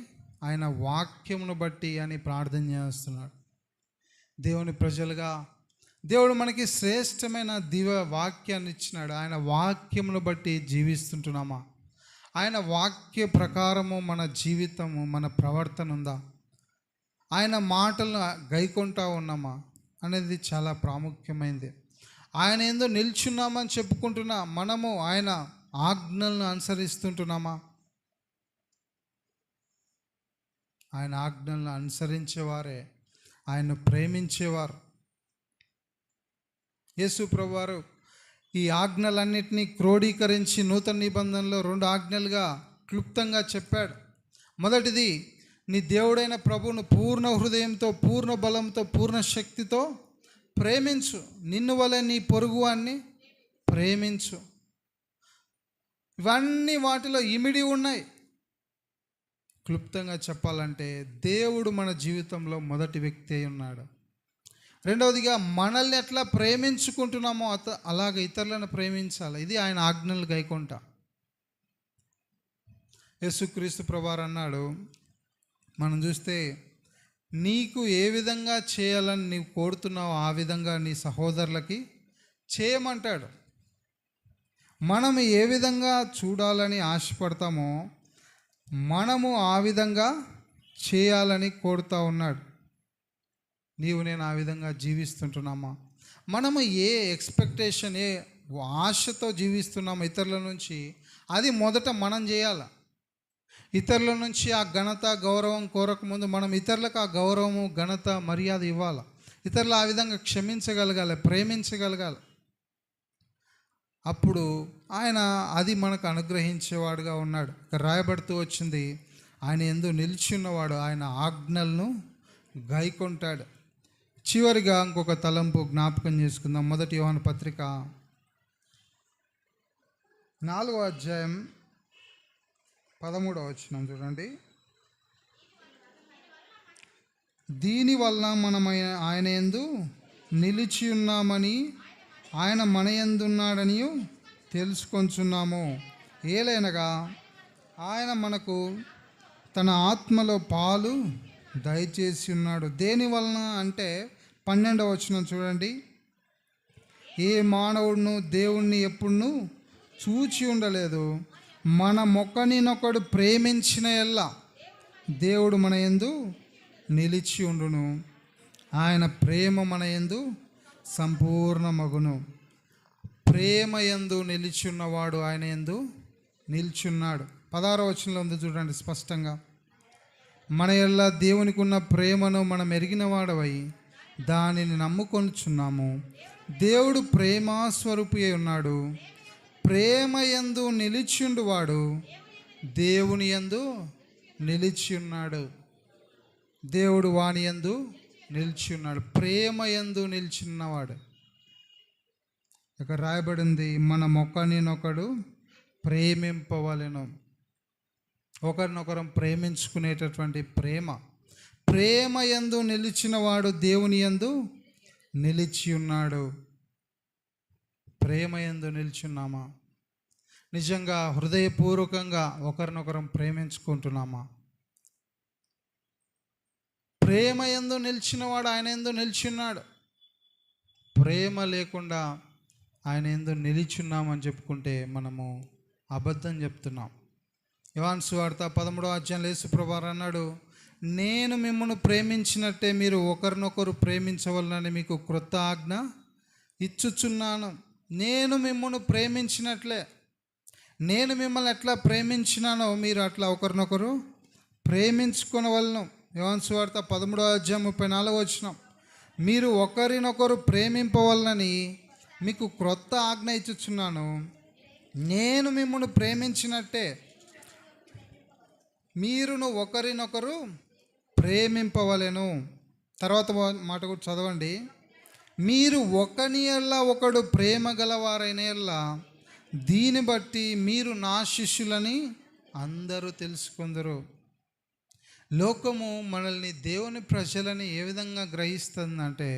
Speaker 1: ఆయన వాక్యమును బట్టి అని ప్రార్థన చేస్తున్నాడు. దేవుని ప్రజలుగా దేవుడు మనకి శ్రేష్టమైన వాక్యాన్ని ఇచ్చినాడు. ఆయన వాక్యమును బట్టి జీవిస్తుంటున్నామా? ఆయన వాక్య ప్రకారము మన జీవితము, మన ప్రవర్తన ఉందా? ఆయన మాటలను గైకొంటా ఉన్నామా అనేది చాలా ప్రాముఖ్యమైనది. ఆయన ఏందో నిల్చున్నామని చెప్పుకుంటున్నా మనము ఆయన ఆజ్ఞలను అనుసరిస్తుంటున్నామా? ఆయన ఆజ్ఞలను అనుసరించేవారే ఆయన్ను ప్రేమించేవారు. యేసు ప్రభువారు ఈ ఆజ్ఞలన్నిటినీ క్రోడీకరించి నూతన నిబంధనలో 2 ఆజ్ఞలుగా క్లుప్తంగా చెప్పాడు. మొదటిది, నీ దేవుడైన ప్రభువును పూర్ణ హృదయంతో, పూర్ణ బలంతో, పూర్ణ శక్తితో ప్రేమించు, నిన్ను వలె నీ పొరుగువాన్ని ప్రేమించు. ఇవన్నీ వాటిలో ఇమిడి ఉన్నాయి. క్లుప్తంగా చెప్పాలంటే దేవుడు మన జీవితంలో మొదటి వ్యక్తి అయి ఉన్నాడు. రెండవదిగా, మనల్ని ఎట్లా ప్రేమించుకుంటున్నామో అలాగే ఇతరులను ప్రేమించాలి. ఇది ఆయన ఆజ్ఞలు గైకొంటా. యేసుక్రీస్తు ప్రభువారు అన్నాడు, మనం చూస్తే, నీకు ఏ విధంగా చేయాలని నీవు కోరుతున్నావో ఆ విధంగా నీ సహోదరులకి చేయమంటాడు. మనం ఏ విధంగా చూడాలని ఆశపడతామో మనము ఆ విధంగా చేయాలని కోరుతూ ఉన్నాడు. నీవు నేను ఆ విధంగా జీవిస్తుంటున్నామా? మనము ఏ ఎక్స్పెక్టేషన్, ఏ ఆశతో జీవిస్తున్నామో ఇతరుల నుంచి, అది మొదట మనం చేయాలి. ఇతరుల నుంచి ఆ ఘనత, గౌరవం కోరకముందు మనం ఇతరులకు ఆ గౌరవము, ఘనత, మర్యాద ఇవ్వాలి. ఇతరులు ఆ విధంగా క్షమించగలగాలి, ప్రేమించగలగాలి. అప్పుడు ఆయన అది మనకు అనుగ్రహించేవాడుగా ఉన్నాడు. ఇక్కడ రాయబడుతూ వచ్చింది, ఆయన యందు నిలిచిన్నవాడు ఆయన ఆజ్ఞలను గైకొంటాడు. చివరిగా ఇంకొక తలంపు జ్ఞాపకం చేసుకుందాం. 1 యోహాను పత్రిక 4వ అధ్యాయం 13వ వచనం చూడండి. దీనివల్ల మనం ఆయన యందు నిలిచి ఉన్నామని, ఆయన మన యందున్నాడని తెలుసుకొంచున్నాము. ఏలైనగా ఆయన మనకు తన ఆత్మలో పాలు దయచేసి ఉన్నాడు. దేని వలన అంటే 12వ వచనం చూడండి. ఏ మానవుడును దేవుణ్ణి ఎప్పుడును చూచి ఉండలేదు. మన మొక్కనినొకడు ప్రేమించిన ఎల్లా దేవుడు మన యందు నిలిచి ఉండును. ఆయన ప్రేమ మన యందు సంపూర్ణమగును. ప్రేమ యందు నిలిచున్నవాడు ఆయన యందు నిల్చున్నాడు. 16వ వచనంలో ఉంది చూడండి స్పష్టంగా. మన ఎల్లా దేవునికి ఉన్న ప్రేమను మనం ఎరిగిన వాడవై దానిని నమ్ముకొనుచున్నాము. దేవుడు ప్రేమాస్వరూపి అయి ఉన్నాడు. ప్రేమ యందు నిలిచిండువాడు దేవుని యందు నిలిచి ఉన్నాడు. దేవుడు వాని యందు నిలిచి ఉన్నాడు. ప్రేమ యందు నిలిచిన్నవాడు. ఇక్కడ రాయబడింది, మనం ఒకరినొకడు ప్రేమింపవలెను. ఒకరినొకరం ప్రేమించుకునేటటువంటి ప్రేమ యందు నిలిచిన వాడు దేవుని యందు నిలిచి ఉన్నాడు. ప్రేమ యందు నిలిచున్నామా? నిజంగా హృదయపూర్వకంగా ఒకరినొకరం ప్రేమించుకుంటున్నామా? ప్రేమ యందు నిలిచినవాడు ఆయన యందు నిలిచున్నాడు. ప్రేమ లేకుండా ఆయన యందు నిలిచున్నామని చెప్పుకుంటే మనము అబద్ధం చెప్తున్నాం. యోహాను సువార్త 13వ అధ్యాయంలో యేసు ప్రభువారు అన్నాడు, నేను మిమ్మల్ని ప్రేమించినట్టే మీరు ఒకరినొకరు ప్రేమించవలనని మీకు క్రొత్త ఆజ్ఞ ఇచ్చుచున్నాను. నేను మిమ్మల్ని ప్రేమించినట్లే, నేను మిమ్మల్ని ఎట్లా ప్రేమించినానో మీరు అట్లా ఒకరినొకరు ప్రేమించుకొనవలను. యోహాను సువార్త 13:34 మీరు ఒకరినొకరు ప్రేమింపవలనని మీకు క్రొత్త ఆజ్ఞ ఇచ్చుచున్నాను, నేను మిమ్మల్ని ప్రేమించినట్టే మీరును ఒకరినొకరు ప్రేమింపవలెను. తర్వాత మాట కూడా చదవండి. మీరు ఒకని ఎల్ల ఒకడు ప్రేమ గలవారైన ఎల్ల దీన్ని బట్టి మీరు నా శిష్యులని అందరూ తెలుసుకుందరు. లోకము మనల్ని దేవుని ప్రజలని ఏ విధంగా గ్రహిస్తుందంటే,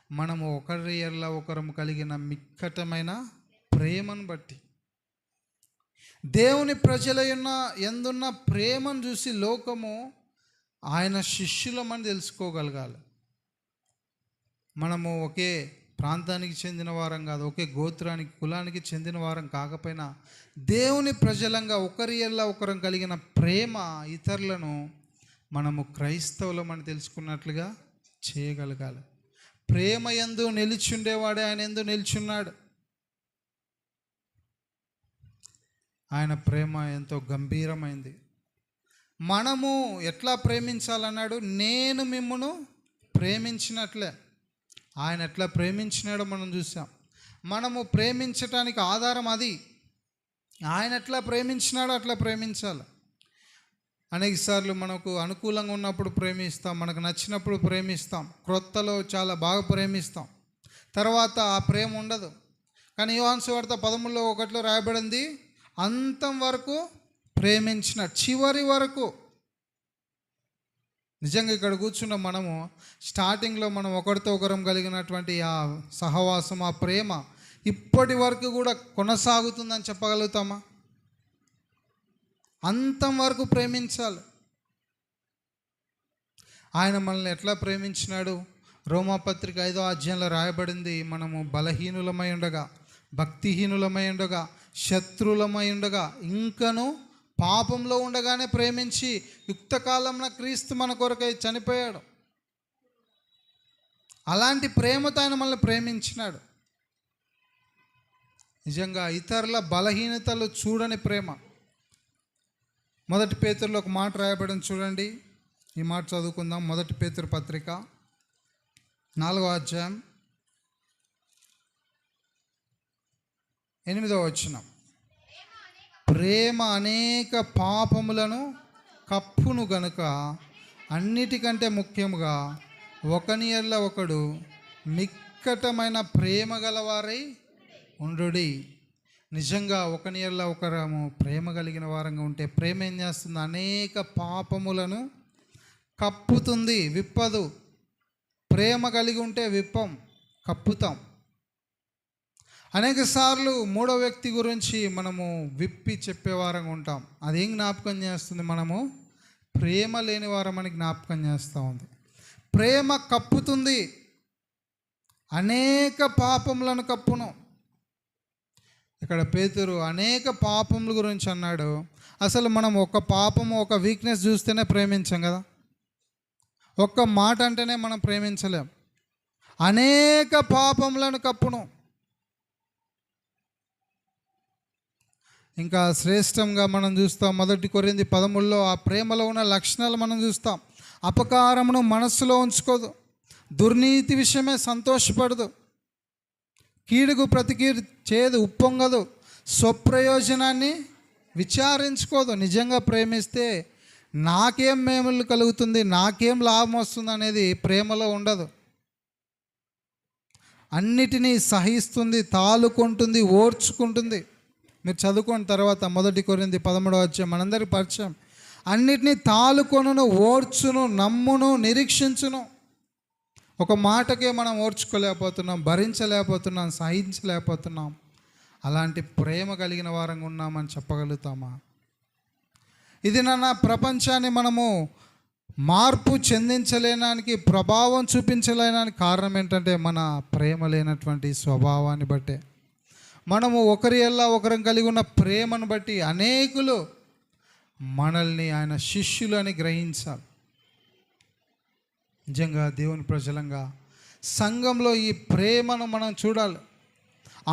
Speaker 1: మనము ఒకరి ఎల్ల ఒకరం కలిగిన మిక్కటమైన ప్రేమను బట్టి. దేవుని ప్రజల ఎందున్న ప్రేమను చూసి లోకము ఆయన శిష్యులమని తెలుసుకోగలగాలి. మనము ఒకే ప్రాంతానికి చెందిన వారం కాదు, ఒకే గోత్రానికి కులానికి చెందిన వారం కాకపోయినా దేవుని ప్రజలంగా ఒకరి ఎల్ల ఒకరం కలిగిన ప్రేమ ఇతరులను మనము క్రైస్తవులమని తెలుసుకున్నట్లుగా చేయగలగాలి. ప్రేమ యందు నిలిచుండేవాడే ఆయన యందు నిలిచున్నాడు. ఆయన ప్రేమ ఎంతో గంభీరమైంది. మనము ఎట్లా ప్రేమించాలన్నాడు? నేను మిమ్మును ప్రేమించినట్లే. ఆయన ఎట్లా ప్రేమించినాడో మనం చూసాం. మనము ప్రేమించటానికి ఆధారం అది. ఆయన ఎట్లా ప్రేమించినాడో అట్లా ప్రేమించాలి. అనేకసార్లు మనకు అనుకూలంగా ఉన్నప్పుడు ప్రేమిస్తాం, మనకు నచ్చినప్పుడు ప్రేమిస్తాం, క్రొత్తలో చాలా బాగా ప్రేమిస్తాం, తర్వాత ఆ ప్రేమ ఉండదు. కానీ యోహాను సువార్త 13:1 రాయబడింది, అంతం వరకు ప్రేమించిన, చివరి వరకు. నిజంగా ఇక్కడ కూర్చున్న మనము స్టార్టింగ్లో మనం ఒకరితో ఒకరం కలిగినటువంటి ఆ సహవాసం, ఆ ప్రేమ ఇప్పటి వరకు కూడా కొనసాగుతుందని చెప్పగలుగుతామా? అంతం వరకు ప్రేమించాలి. ఆయన మనల్ని ఎట్లా ప్రేమించినాడు? రోమాపత్రిక 5వ అధ్యాయంలో రాయబడింది, మనము బలహీనులమై ఉండగా, భక్తిహీనులమై ఉండగా, శత్రులమై ఉండగా, ఇంకను పాపంలో ఉండగానే ప్రేమించి యుక్తకాలంలో క్రీస్తు మన కొరకై చనిపోయాడు. అలాంటి ప్రేమతో ఆయన మనల్ని ప్రేమించినాడు. నిజంగా ఇతరుల బలహీనతలు చూడని ప్రేమ. 1 పేతురులో ఒక మాట రాయబడింది, చూడండి. ఈ మాట చదువుకుందాం. 1 పేతురు పత్రిక 4వ అధ్యాయం 8వ వచనం. ప్రేమ అనేక పాపములను కప్పును గనుక అన్నిటికంటే ముఖ్యముగా ఒకని ఎల్ల ఒకడు మిక్కటమైన ప్రేమ గలవారై ఉండుడి. నిజంగా ఒకని ఎల్ల ఒకరము ప్రేమ కలిగిన వారంగా ఉంటే ప్రేమ ఏం చేస్తుంది? అనేక పాపములను కప్పుతుంది, విప్పదు. ప్రేమ కలిగి ఉంటే విప్పం, కప్పుతాం. అనేక సార్లు మూడో వ్యక్తి గురించి మనము విప్పి చెప్పేవారంగా ఉంటాం. అదేం జ్ఞాపకం చేస్తుంది? మనము ప్రేమ లేని వారమని జ్ఞాపకం చేస్తూ ఉంది. ప్రేమ కప్పుతుంది, అనేక పాపములను కప్పును. ఇక్కడ పేతురు అనేక పాపముల గురించి అన్నాడు. అసలు మనం ఒక పాపము, ఒక వీక్నెస్ చూస్తేనే ప్రేమించాం కదా. ఒక్క మాట అంటేనే మనం ప్రేమించలేం. అనేక పాపములను కప్పును. ఇంకా శ్రేష్టంగా మనం చూస్తాం 1 కొరింథీ 13లో ఆ ప్రేమలో ఉన్న లక్షణాలు మనం చూస్తాం. అపకారమును మనస్సులో ఉంచుకోదు, దుర్నీతి విషయమే సంతోషపడదు, కీడుకు ప్రతికీడు చేయదు, ఉప్పొంగదు, స్వప్రయోజనాన్ని విచారించుకోదు. నిజంగా ప్రేమిస్తే నాకేం మేలు కలుగుతుంది, నాకేం లాభం వస్తుంది అనేది ప్రేమలో ఉండదు. అన్నిటినీ సహిస్తుంది, తాలుకుంటుంది, ఓర్చుకుంటుంది. మీరు చదువుకున్న తర్వాత 1 కొరింథీ 13వ అధ్యాయం మనందరికీ పరిచయం. అన్నిటినీ తాలుకొనును, ఓర్చును, నమ్మును, నిరీక్షించును. ఒక మాటకే మనం ఓర్చుకోలేకపోతున్నాం, భరించలేకపోతున్నాం, సహించలేకపోతున్నాం. అలాంటి ప్రేమ కలిగిన వారంగా ఉన్నామని చెప్పగలుగుతామా? ఇది నా ప్రపంచాన్ని మనము మార్పు చెందించలేనానికి, ప్రభావం చూపించలేనానికి కారణం ఏంటంటే మన ప్రేమ లేనటువంటి స్వభావాన్ని బట్టే. మనము ఒకరి ఎల్ల ఒకరం కలిగి ఉన్న ప్రేమను బట్టి అనేకులు మనల్ని ఆయన శిష్యులు అని గ్రహించాలి. నిజంగా దేవుని ప్రజలంగా సంఘంలో ఈ ప్రేమను మనం చూడాలి.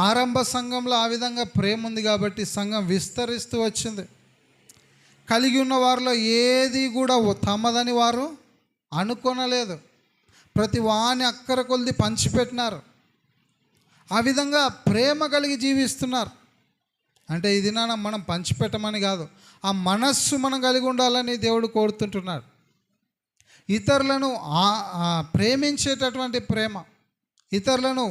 Speaker 1: ఆరంభ సంఘంలో ఆ విధంగా ప్రేమ ఉంది కాబట్టి సంఘం విస్తరిస్తూ వచ్చింది. కలిగి ఉన్న వారిలో ఏది కూడా తమదని వారు అనుకొనలేదు. ప్రతి వాని అక్కర కొలిది పంచిపెట్టినారు. ఆ విధంగా ప్రేమ కలిగి జీవిస్తున్నారు. అంటే ఇది మనం పంచిపెట్టమని కాదు, ఆ మనస్సు మనం కలిగి ఉండాలని దేవుడు కోరుతుంటున్నాడు. ఇతరులను ప్రేమించేటటువంటి ప్రేమ, ఇతరులను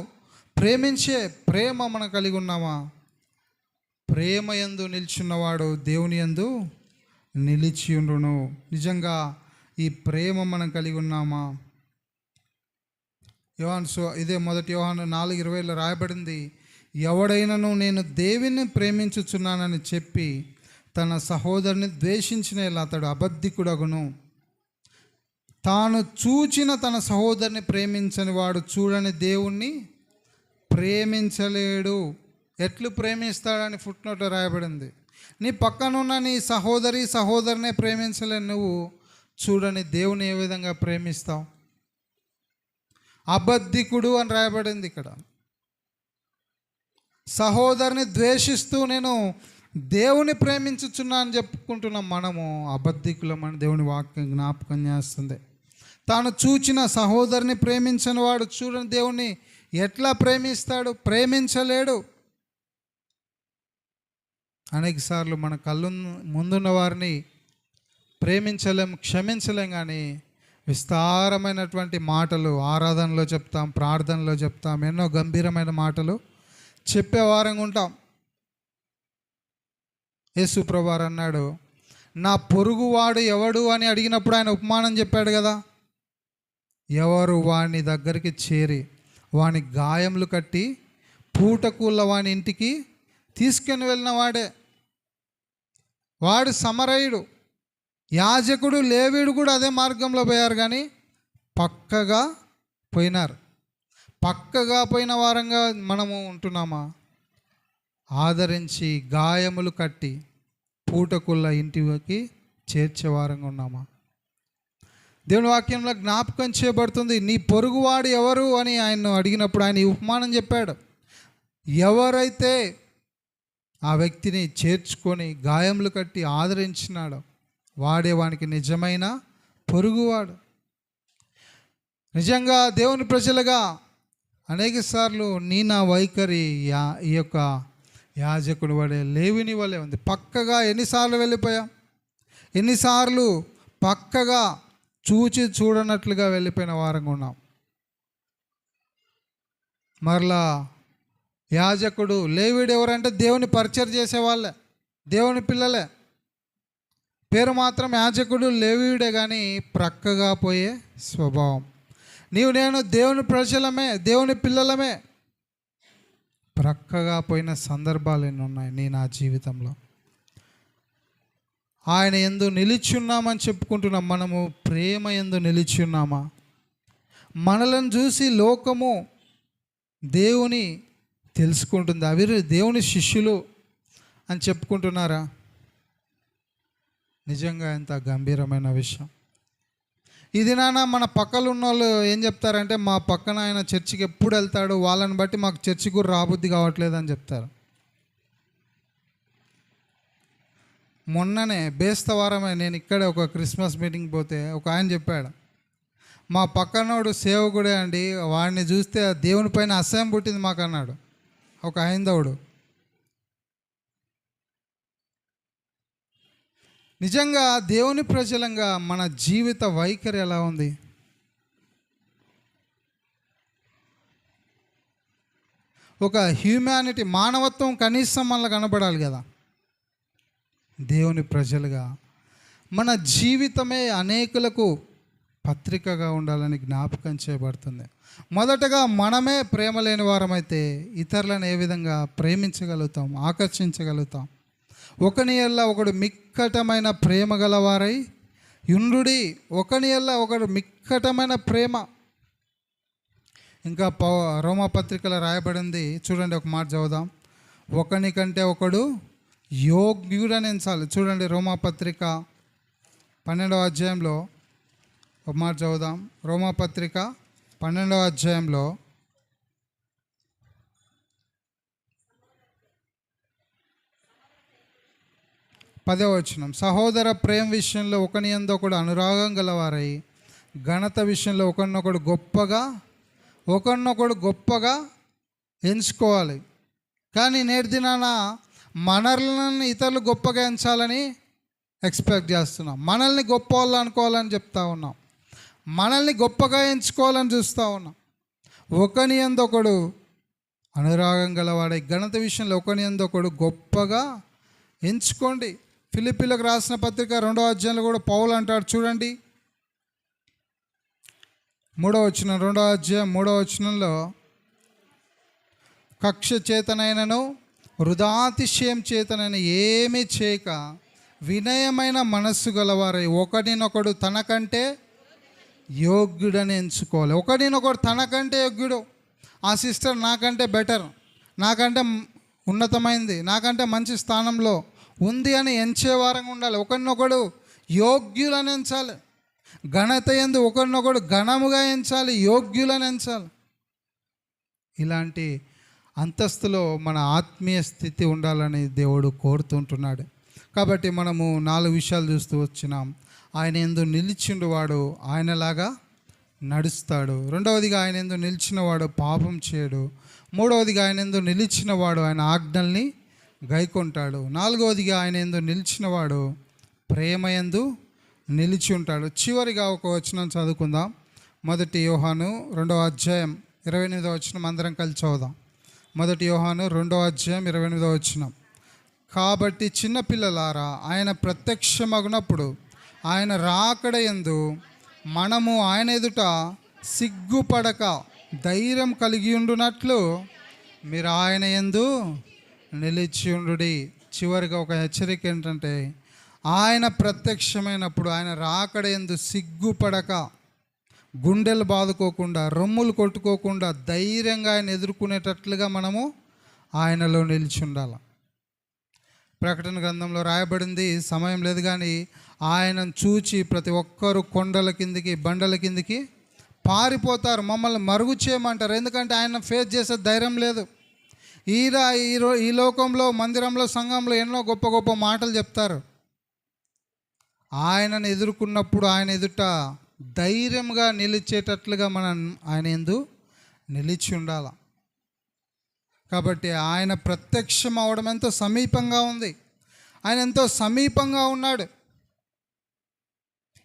Speaker 1: ప్రేమించే ప్రేమ మనం కలిగి ఉన్నామా? ప్రేమ యందు నిలిచున్నవాడు దేవుని యందు నిలిచి ఉండును. నిజంగా ఈ ప్రేమ మనం కలిగి ఉన్నామా? ఇదే 1 యోహాను 4:20 రాయబడింది, ఎవడైనను నేను దేవుని ప్రేమించుచున్నానని చెప్పి తన సహోదరుని ద్వేషించిన అతడు అబద్ధికుడగును. తాను చూచిన తన సహోదరుని ప్రేమించని వాడు చూడని దేవుణ్ణి ప్రేమించలేడు. ఎట్లు ప్రేమిస్తాడని ఫుట్నోట్లో రాయబడింది. నీ పక్కనున్న నీ సహోదరినే ప్రేమించలేని నువ్వు చూడని దేవుని ఏ విధంగా ప్రేమిస్తావు? అబద్ధికుడు అని రాయబడింది ఇక్కడ. సహోదరుని ద్వేషిస్తూ నేను దేవుని ప్రేమించుచున్నా అని చెప్పుకుంటున్నాం. మనము అబద్ధికులమని దేవుని వాక్యం జ్ఞాపకం చేస్తుంది. తాను చూచిన సహోదరుని ప్రేమించని వాడు చూడని దేవుని ఎట్లా ప్రేమిస్తాడు? ప్రేమించలేడు. అనేకసార్లు మన కళ్ళు ముందున్న వారిని ప్రేమించలేం, క్షమించలేం. కానీ విస్తారమైనటువంటి మాటలు ఆరాధనలో చెప్తాం, ప్రార్థనలో చెప్తాం, ఎన్నో గంభీరమైన మాటలు చెప్పేవారంగా ఉంటాం. యేసు ప్రభువారు అన్నాడు, నా పొరుగువాడు ఎవడు అని అడిగినప్పుడు ఆయన ఉపమానం చెప్పాడు కదా. ఎవరు వాని దగ్గరికి చేరి వాని గాయములు కట్టి పూటకూళ్ళ వాని ఇంటికి తీసుకొని వెళ్ళిన వాడు సమరయుడు. యాజకుడు లేవీడు కూడా అదే మార్గంలో పోయారు, కానీ పక్కగా పోయినారు. పక్కగా పోయిన వారంగా మనము ఉంటున్నామా? ఆదరించి గాయములు కట్టి పూటకుళ్ళ ఇంటికి చేర్చే వారంగా ఉన్నామా? దేవుని వాక్యంలో జ్ఞాపకం చేయబడుతుంది, నీ పొరుగువాడు ఎవరు అని ఆయన్ను అడిగినప్పుడు ఆయన ఈ ఉపమానం చెప్పాడు. ఎవరైతే ఆ వ్యక్తిని చేర్చుకొని గాయములు కట్టి ఆదరించినాడో వాడే వానికి నిజమైన పొరుగువాడు. నిజంగా దేవుని ప్రజలుగా అనేక సార్లు నా వైఖరి ఈ యొక్క యాజకుడు వలె లేవిని వలె ఉంది. పక్కగా ఎన్నిసార్లు వెళ్ళిపోయాం, ఎన్నిసార్లు పక్కగా చూడనట్లుగా వెళ్ళిపోయిన వారంగా ఉన్నాం. మరలా యాజకుడు లేవీడు ఎవరంటే దేవుని పరిచయం చేసేవాళ్ళే, దేవుని పిల్లలే. పేరు మాత్రం యాజకుడు లేవీయుడే, కానీ ప్రక్కగా పోయే స్వభావం. నేను దేవుని ప్రజలమే, దేవుని పిల్లలమే, ప్రక్కగా పోయిన సందర్భాలు ఎన్ని ఉన్నాయి నా జీవితంలో. ఆయన యందు నిలిచి ఉన్నామని చెప్పుకుంటున్నాం. మనము ప్రేమ యందు నిలిచి ఉన్నామా? మనలను చూసి లోకము దేవుని తెలుసుకుంటుంది, అవి దేవుని శిష్యులు అని చెప్పుకుంటున్నారా? నిజంగా ఎంత గంభీరమైన విషయం ఇది. మన పక్కలు ఉన్న వాళ్ళు ఏం చెప్తారంటే, మా పక్కన ఆయన చర్చికి ఎప్పుడు వెళ్తాడు, వాళ్ళని బట్టి మాకు చర్చి కూడా రాబుద్ది కావట్లేదు అని చెప్తారు. మొన్ననే బేస్తవారమే నేను ఇక్కడే ఒక క్రిస్మస్ మీటింగ్ పోతే ఒక ఆయన చెప్పాడు, మా పక్కనోడు సేవకుడే అండి, వాడిని చూస్తే దేవుని పైన అసహ్యం పుట్టింది మాకు అన్నాడు ఒక హైందవుడు. నిజంగా దేవుని ప్రజలంగా మన జీవిత వైఖరి ఎలా ఉంది? ఒక హ్యూమానిటీ, మానవత్వం కనీసం మనలో కనబడాలి కదా. దేవుని ప్రజలుగా మన జీవితమే అనేకులకు పత్రికగా ఉండాలని జ్ఞాపకం చేయబడుతుంది. మొదటగా మనమే ప్రేమ లేని వారమైతే ఇతరులను ఏ విధంగా ప్రేమించగలుగుతాం, ఆకర్షించగలుగుతాం? ఒకని ఎల్ల ఒకడు మిక్కటమైన ప్రేమ గలవారై యుండుడి. ఒకని ఎల్ల ఒకడు మిక్కటమైన ప్రేమ. ఇంకా రోమాపత్రికలో రాయబడింది చూడండి, ఒక మాట చదువుదాం. ఒకని కంటే ఒకడు యోగ్యుడని ఎంచాలి. చూడండి రోమాపత్రిక 12వ అధ్యాయంలో ఒక మాట చదువుదాం. రోమాపత్రిక 12వ అధ్యాయంలో 10వ వచనం, సహోదర ప్రేమ విషయంలో ఒకని యందు ఒకడు అనురాగం గలవారై ఘనత విషయంలో ఒకరినొకడు గొప్పగా ఎంచుకోవాలి. కానీ నేటి దినాన మనల్ని ఇతరులు గొప్పగా ఎంచాలని ఎక్స్పెక్ట్ చేస్తున్నాం. మనల్ని గొప్ప వాళ్ళు అనుకోవాలని చెప్తా ఉన్నాం. మనల్ని గొప్పగా ఎంచుకోవాలని చూస్తూ ఉన్నాం. ఒకని యందు ఒకడు అనురాగం గలవాడై ఘనత విషయంలో ఒకని యందు ఒకడు గొప్పగా ఎంచుకోండి. ఫిలిప్పీలకు రాసిన పత్రిక 2వ అధ్యాయంలో కూడా పౌలు అంటాడు చూడండి, 3వ వచనం, 2వ అధ్యాయం 3వ వచనంలో, కక్ష చేతనైనను వృధాతిశయం చేతనైన ఏమీ చేయక వినయమైన మనస్సు గలవారై ఒకడినొకడు తనకంటే యోగ్యుడని ఎంచుకోవాలి. ఒకడినొకడు తనకంటే యోగ్యుడు. ఆ సిస్టర్ నాకంటే బెటర్, నాకంటే ఉన్నతమైంది, నాకంటే మంచి స్థానంలో ఉంది అని ఎంచేవారంగా ఉండాలి. ఒకరినొకడు యోగ్యులని ఎంచాలి. ఘనత యందు ఒకరినొకడు ఘనముగా ఎంచాలి, యోగ్యులని ఎంచాలి. ఇలాంటి అంతస్తులో మన ఆత్మీయ స్థితి ఉండాలని దేవుడు కోరుతుంటున్నాడు. కాబట్టి మనము 4 విషయాలు చూస్తూ వచ్చినాం. ఆయన యందు నిలిచిండు వాడు ఆయనలాగా నడుస్తాడు. 2వదిగా ఆయన యందు నిలిచినవాడు పాపం చేయడు. 3వదిగా ఆయన యందు నిలిచినవాడు ఆయన ఆజ్ఞల్ని గైకొంటాడు. 4వదిగా ఆయన యందు నిలిచినవాడు ప్రేమ యందు నిలిచి ఉంటాడు. చివరిగా ఒక వచనం చదువుకుందాం. 1 యోహాను 2వ అధ్యాయం 28వ వచనం అందరం కలిసి చదువుదాం. 1 యోహాను 2వ అధ్యాయం 28వ వచనం. కాబట్టి చిన్నపిల్లలారా, ఆయన ప్రత్యక్షమగునప్పుడు ఆయన రాకడ యందు మనము ఆయన ఎదుట సిగ్గుపడక ధైర్యం కలిగి ఉండునట్లు మీరు ఆయన యందు నిలిచి ఉండుడి. చివరిగా ఒక హెచ్చరిక ఏంటంటే, ఆయన ప్రత్యక్షమైనప్పుడు ఆయన రాకడ యందు సిగ్గుపడక, గుండెలు బాదుకోకుండా, రొమ్ములు కొట్టుకోకుండా ధైర్యంగా ఆయన ఎదుర్కొనేటట్లుగా మనము ఆయనలో నిలిచి ఉండాలి. ప్రకటన గ్రంథంలో రాయబడింది, సమయం లేదు కానీ, ఆయనను చూచి ప్రతి ఒక్కరు కొండల కిందికి బండల కిందికి పారిపోతారు, మమ్మల్ని మరుగు చేయమంటారు. ఎందుకంటే ఆయన ఫేస్ చేసే ధైర్యం లేదు. ఈ లోకంలో, మందిరంలో, సంఘంలో ఎన్నో గొప్ప గొప్ప మాటలు చెప్తారు. ఆయనను ఎదుర్కొన్నప్పుడు ఆయన ఎదుట ధైర్యంగా నిలిచేటట్లుగా మనం ఆయన యందు నిలిచి ఉండాలి. కాబట్టి ఆయన ప్రత్యక్షం అవడం ఎంతో సమీపంగా ఉంది. ఆయన ఎంతో సమీపంగా ఉన్నాడు.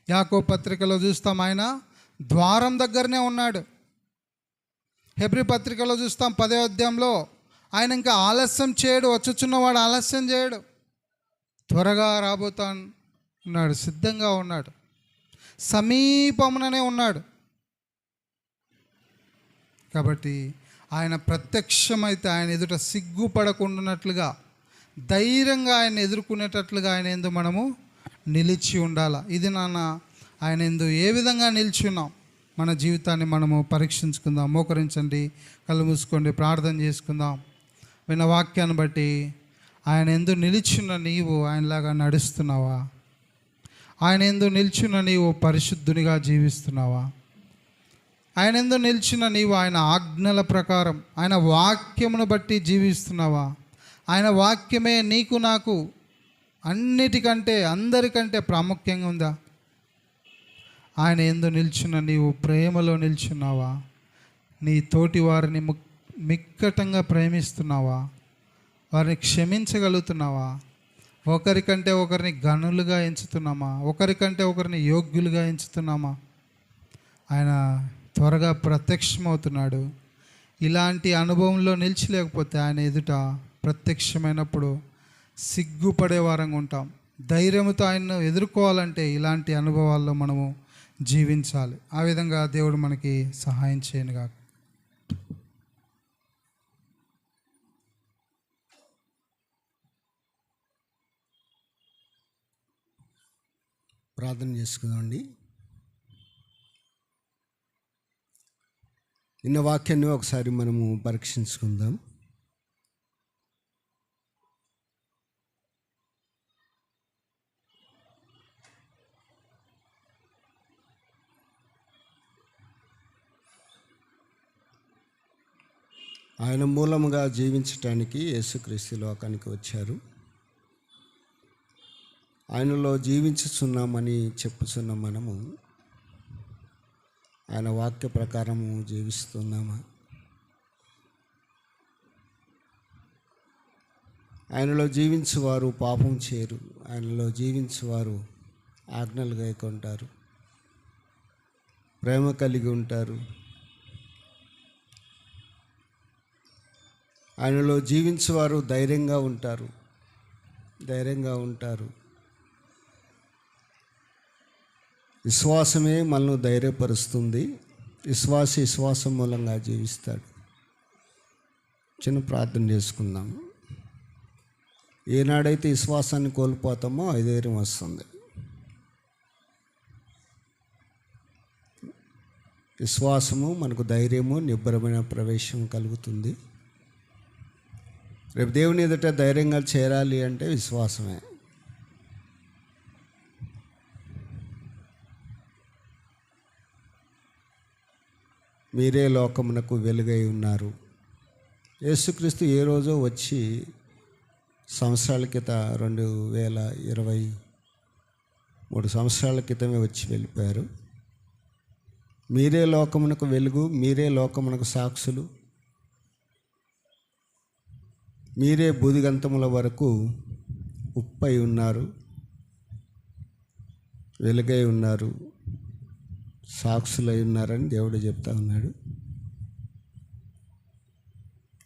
Speaker 1: యాకోబు పత్రికలో చూస్తాం ఆయన ద్వారం దగ్గరనే ఉన్నాడు. హెబ్రీ పత్రికలో చూస్తాం 10వ అధ్యాయంలో ఆయన ఇంకా ఆలస్యం చేయడు, వచ్చుచున్నవాడు ఆలస్యం చేయడు, త్వరగా రాబోతాను ఉన్నాడు, సిద్ధంగా ఉన్నాడు, సమీపముననే ఉన్నాడు. కాబట్టి ఆయన ప్రత్యక్షమైతే ఆయన ఎదుట సిగ్గుపడకుండానట్లుగా ధైర్యంగా ఆయన ఎదుర్కొనేటట్లుగా ఆయన యందు మనము నిలిచి ఉండాలి. ఇది ఆయన యందు ఏ విధంగా నిలిచి ఉన్నాం, మన జీవితాన్ని మనము పరీక్షించుకుందాం. మోకరించండి, కళ్ళు మూసుకోండి, ప్రార్థన చేసుకుందాం. విన్న వాక్యాన్ని బట్టి ఆయన యందు నిలిచిన నీవు ఆయనలాగా నడుస్తున్నావా? ఆయన యందు నిలిచిన నీవు పరిశుద్ధునిగా జీవిస్తున్నావా? ఆయన యందు నిలిచిన నీవు ఆయన ఆజ్ఞల ప్రకారం, ఆయన వాక్యమును బట్టి జీవిస్తున్నావా? ఆయన వాక్యమే నీకు నాకు అన్నిటికంటే అందరికంటే ప్రాముఖ్యంగా ఉందా? ఆయన యందు నిలిచిన నీవు ప్రేమలో నిల్చున్నావా? నీ తోటి వారిని మిక్కటంగా ప్రేమిస్తున్నావా? వారిని క్షమించగలుగుతున్నావా? ఒకరికంటే ఒకరిని గనులుగా ఎంచుతున్నామా? ఒకరికంటే ఒకరిని యోగ్యులుగా ఎంచుతున్నామా? ఆయన త్వరగా ప్రత్యక్షమవుతున్నాడు. ఇలాంటి అనుభవంలో నిలిచలేకపోతే ఆయన ఎదుట ప్రత్యక్షమైనప్పుడు సిగ్గుపడే వారంగా ఉంటాం. ధైర్యంతో ఆయన్ను ఎదుర్కోవాలంటే ఇలాంటి అనుభవాల్లో మనము జీవించాలి. ఆ విధంగా దేవుడు మనకి సహాయం చేయనుగా.
Speaker 2: ప్రార్థన చేసుకుందామండి. నిన్న వాక్యాన్ని ఒకసారి మనము పరీక్షించుకుందాం. ఆయన మూలముగా జీవించటానికి యేసుక్రీస్తు లోకానికి వచ్చారు. ఆయనలో జీవించుచున్నామని చెప్పుచున్న మనము ఆయన వాక్య ప్రకారము జీవిస్తున్నామా? ఆయనలో జీవించువారు పాపం చేయరు, ఆయనలో జీవించువారు ఆజ్ఞలు గైకొంటారు, ప్రేమ కలిగి ఉంటారు. ఆయనలో జీవించువారు ధైర్యంగా ఉంటారు. విశ్వాసమే మనల్ని ధైర్యపరుస్తుంది. విశ్వాసం మూలంగా జీవిస్తాడు. చిన్న ప్రార్థన చేసుకుందాం. ఏనాడైతే విశ్వాసాన్ని కోల్పోతామో అధైర్యం వస్తుంది. విశ్వాసము మనకు ధైర్యము, నిబ్బరమైన ప్రవేశం కలుగుతుంది. రేపు దేవుని ఎదుట ధైర్యంగా చేరాలి అంటే విశ్వాసమే. మీరే లోకమునకు వెలుగై ఉన్నారు. యేసుక్రీస్తు ఏ రోజో వచ్చి సంవత్సరాల క్రితం 2023 సంవత్సరాల క్రితమే వచ్చి వెళ్ళిపోయారు. మీరే లోకమునకు వెలుగు, మీరే లోకమునకు సాక్షులు, మీరే బూదిగంతముల వరకు ఉప్పై ఉన్నారు, వెలుగై ఉన్నారు, సాక్షులై ఉన్నారని దేవుడు చెప్తా ఉన్నాడు.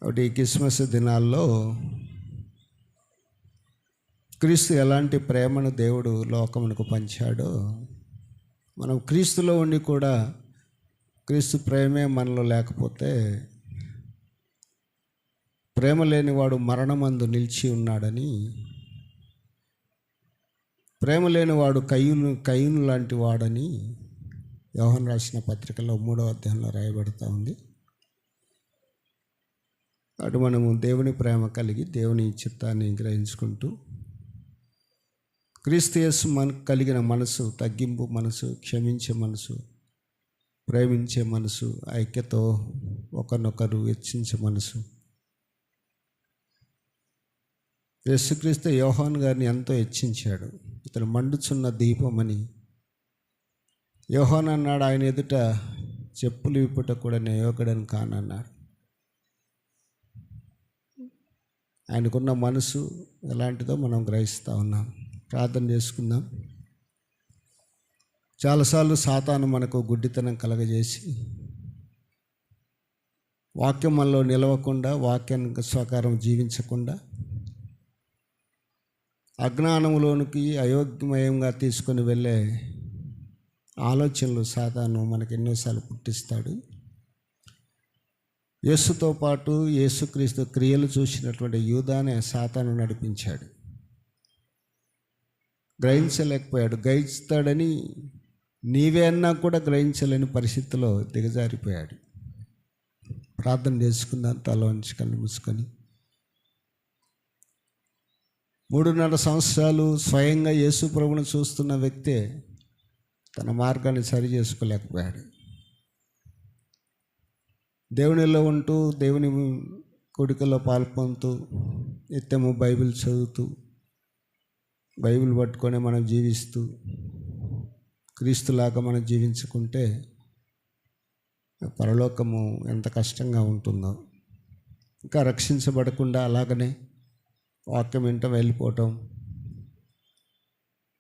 Speaker 2: కాబట్టి ఈ క్రిస్మస్ దినాల్లో క్రీస్తు ఎలాంటి ప్రేమను దేవుడు లోకమునకు పంచాడో, మనం క్రీస్తులో ఉండి కూడా క్రీస్తు ప్రేమే మనలో లేకపోతే, ప్రేమ లేనివాడు మరణమందు నిలిచి ఉన్నాడని, ప్రేమ లేనివాడు కయ్యూను లాంటి వాడని యోహాను రాసిన పత్రికలో 3వ అధ్యాయంలో రాయబడుతూ ఉంది. అటు మనము దేవుని ప్రేమ కలిగి దేవుని చిత్తాన్ని గ్రహించుకుంటూ, క్రీస్తు యేసు మనకు కలిగిన మనసు, తగ్గింపు మనసు, క్షమించే మనసు, ప్రేమించే మనసు, ఐక్యతో ఒకరినొకరు హెచ్చించే మనసు. యేసుక్రీస్తు యోహాను గారిని ఎంతో హెచ్చించాడు. ఇతను మండుచున్న దీపమని యోహాను అన్నాడు. ఆయన ఎదుట చెప్పులు విప్పుట కూడా నేను యోగ్యుడని కానన్నాడు. ఆయనకున్న మనసు ఎలాంటిదో మనం గ్రహిస్తూ ఉన్నాం. ప్రార్థన చేసుకుందాం. చాలాసార్లు సాతాను మనకు గుడ్డితనం కలగజేసి వాక్యం మనలో నిలవకుండా, వాక్యానికి స్వకారం జీవించకుండా, అజ్ఞానంలోనికి అయోగ్యమయంగా తీసుకొని వెళ్ళే ఆలోచనలు సాతాను మనకి ఎన్నోసార్లు పుట్టిస్తాడు. యేసుతో పాటు యేసుక్రీస్తు క్రియలు చూసినటువంటి యూదానే సాతాను నడిపించాడు. గ్రహించలేకపోయాడు. గ్రహిస్తాడని నీవే అన్నా కూడా గ్రహించలేని పరిస్థితిలో దిగజారిపోయాడు. ప్రార్థన చేసుకుందాం. తల వంచి కళ్ళు మూసుకొని. 3.5 సంవత్సరాలు స్వయంగా యేసు ప్రభువును చూస్తున్న వ్యక్తే తన మార్గాన్ని సరి చేసుకోలేకపోయాడు. దేవునిలో ఉంటూ, దేవుని కొడుకులో పాల్పొందుతూ, నిత్యము బైబిల్ చదువుతూ, బైబిల్ పట్టుకొని మనం జీవిస్తూ, క్రీస్తులాగా మనం జీవించుకుంటే పరలోకము ఎంత కష్టంగా ఉంటుందో. ఇంకా రక్షించబడకుండా అలాగనే వాక్యం వెంట వెళ్ళిపోవటం,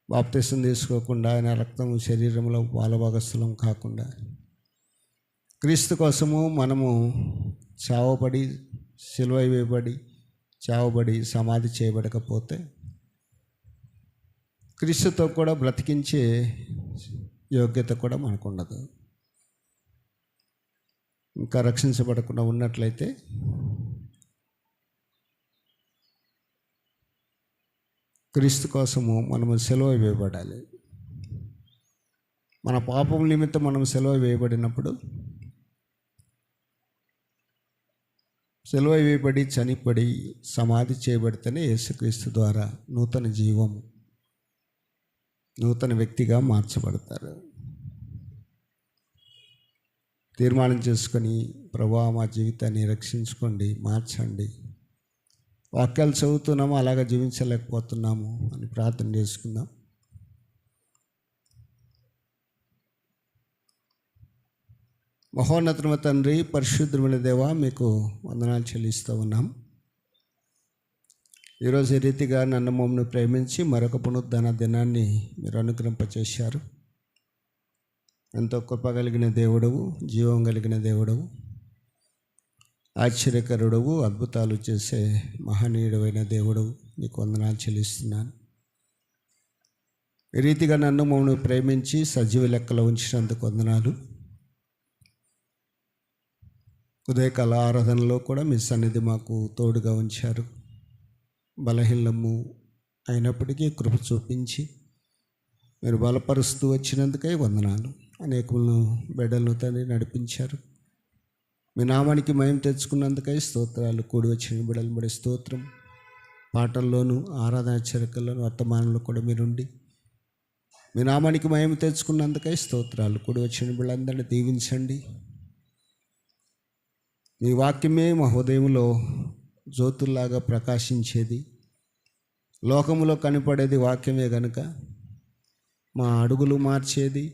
Speaker 2: బాప్తిసం తీసుకోకుండా, ఆయన రక్తం శరీరంలో పాలభాగస్థలం కాకుండా, క్రీస్తు కోసము మనము చావబడి, సిలువ వేయబడి, చావబడి, సమాధి చేయబడకపోతే క్రీస్తుతో కూడా బ్రతికించే యోగ్యత కూడా మనకు ఉండదు. ఇంకా రక్షించబడకుండా ఉన్నట్లయితే క్రీస్తు కోసము మనము సిలువ వేయబడాలి. మన పాపం నిమిత్తం మనం సిలువ వేయబడినప్పుడు, సిలువ వేయబడి చనిపడి సమాధి చేయబడితేనే యేసుక్రీస్తు ద్వారా నూతన జీవం, నూతన వ్యక్తిగా మార్చబడతారు. తీర్మానం చేసుకొని, ప్రభువా మా జీవితాన్ని రక్షించుకోండి, మార్చండి, వాక్యాలు చదువుతున్నాము అలాగా జీవించలేకపోతున్నాము అని ప్రార్థన చేసుకుందాం. మహోన్నతమైన తండ్రి, పరిశుద్ధమైన దేవా, మీకు వందనాలు చెల్లిస్తూ ఉన్నాం. ఈరోజు ఈ రీతిగా నన్ను మమ్మల్ని ప్రేమించి మరొక పునరుద్ధరణ దినాన్ని మీరు అనుగ్రహింపచేశారు. ఎంతో కృప కలిగిన దేవుడవు, జీవం కలిగిన దేవుడవు, ఆశ్చర్యకరుడవు, అద్భుతాలు చేసే మహనీయుడైన దేవుడవు, నీకు వందనాలు చెల్లిస్తున్నాను. ఈ రీతిగా నన్ను మమ్మల్ని ప్రేమించి సజీవ లెక్కలో ఉంచినందుకు వందనాలు. ఉదయకాల ఆరాధనలో కూడా మీ సన్నిధి మాకు తోడుగా ఉంచారు. బలహీనము అయినప్పటికీ కృప చూపించి మీరు బలపరుస్తూ వచ్చినందుకై వందనాలు. అనేకులను బిడ్డలను తండ్రి నడిపించారు. మీ నామానికి మహిమ తెచ్చుకున్నందుకై స్తోత్రాలు. కూడి వచ్చిన బిడ్డలు బడి స్తోత్రం. పాటల్లోనూ, ఆరాధన చరికల్లోనూ, వర్తమానంలో కూడా మీరుండి మీ నామానికి మహిమ తెచ్చుకున్నందుకై స్తోత్రాలు. కూడి వచ్చిన బిడ్డలందరినీ దీవించండి. మీ వాక్యమే మా హృదయంలో జ్యోతుల్లాగా ప్రకాశించేది. లోకములో కనపడేది వాక్యమే గనుక మా అడుగులు మార్చేది,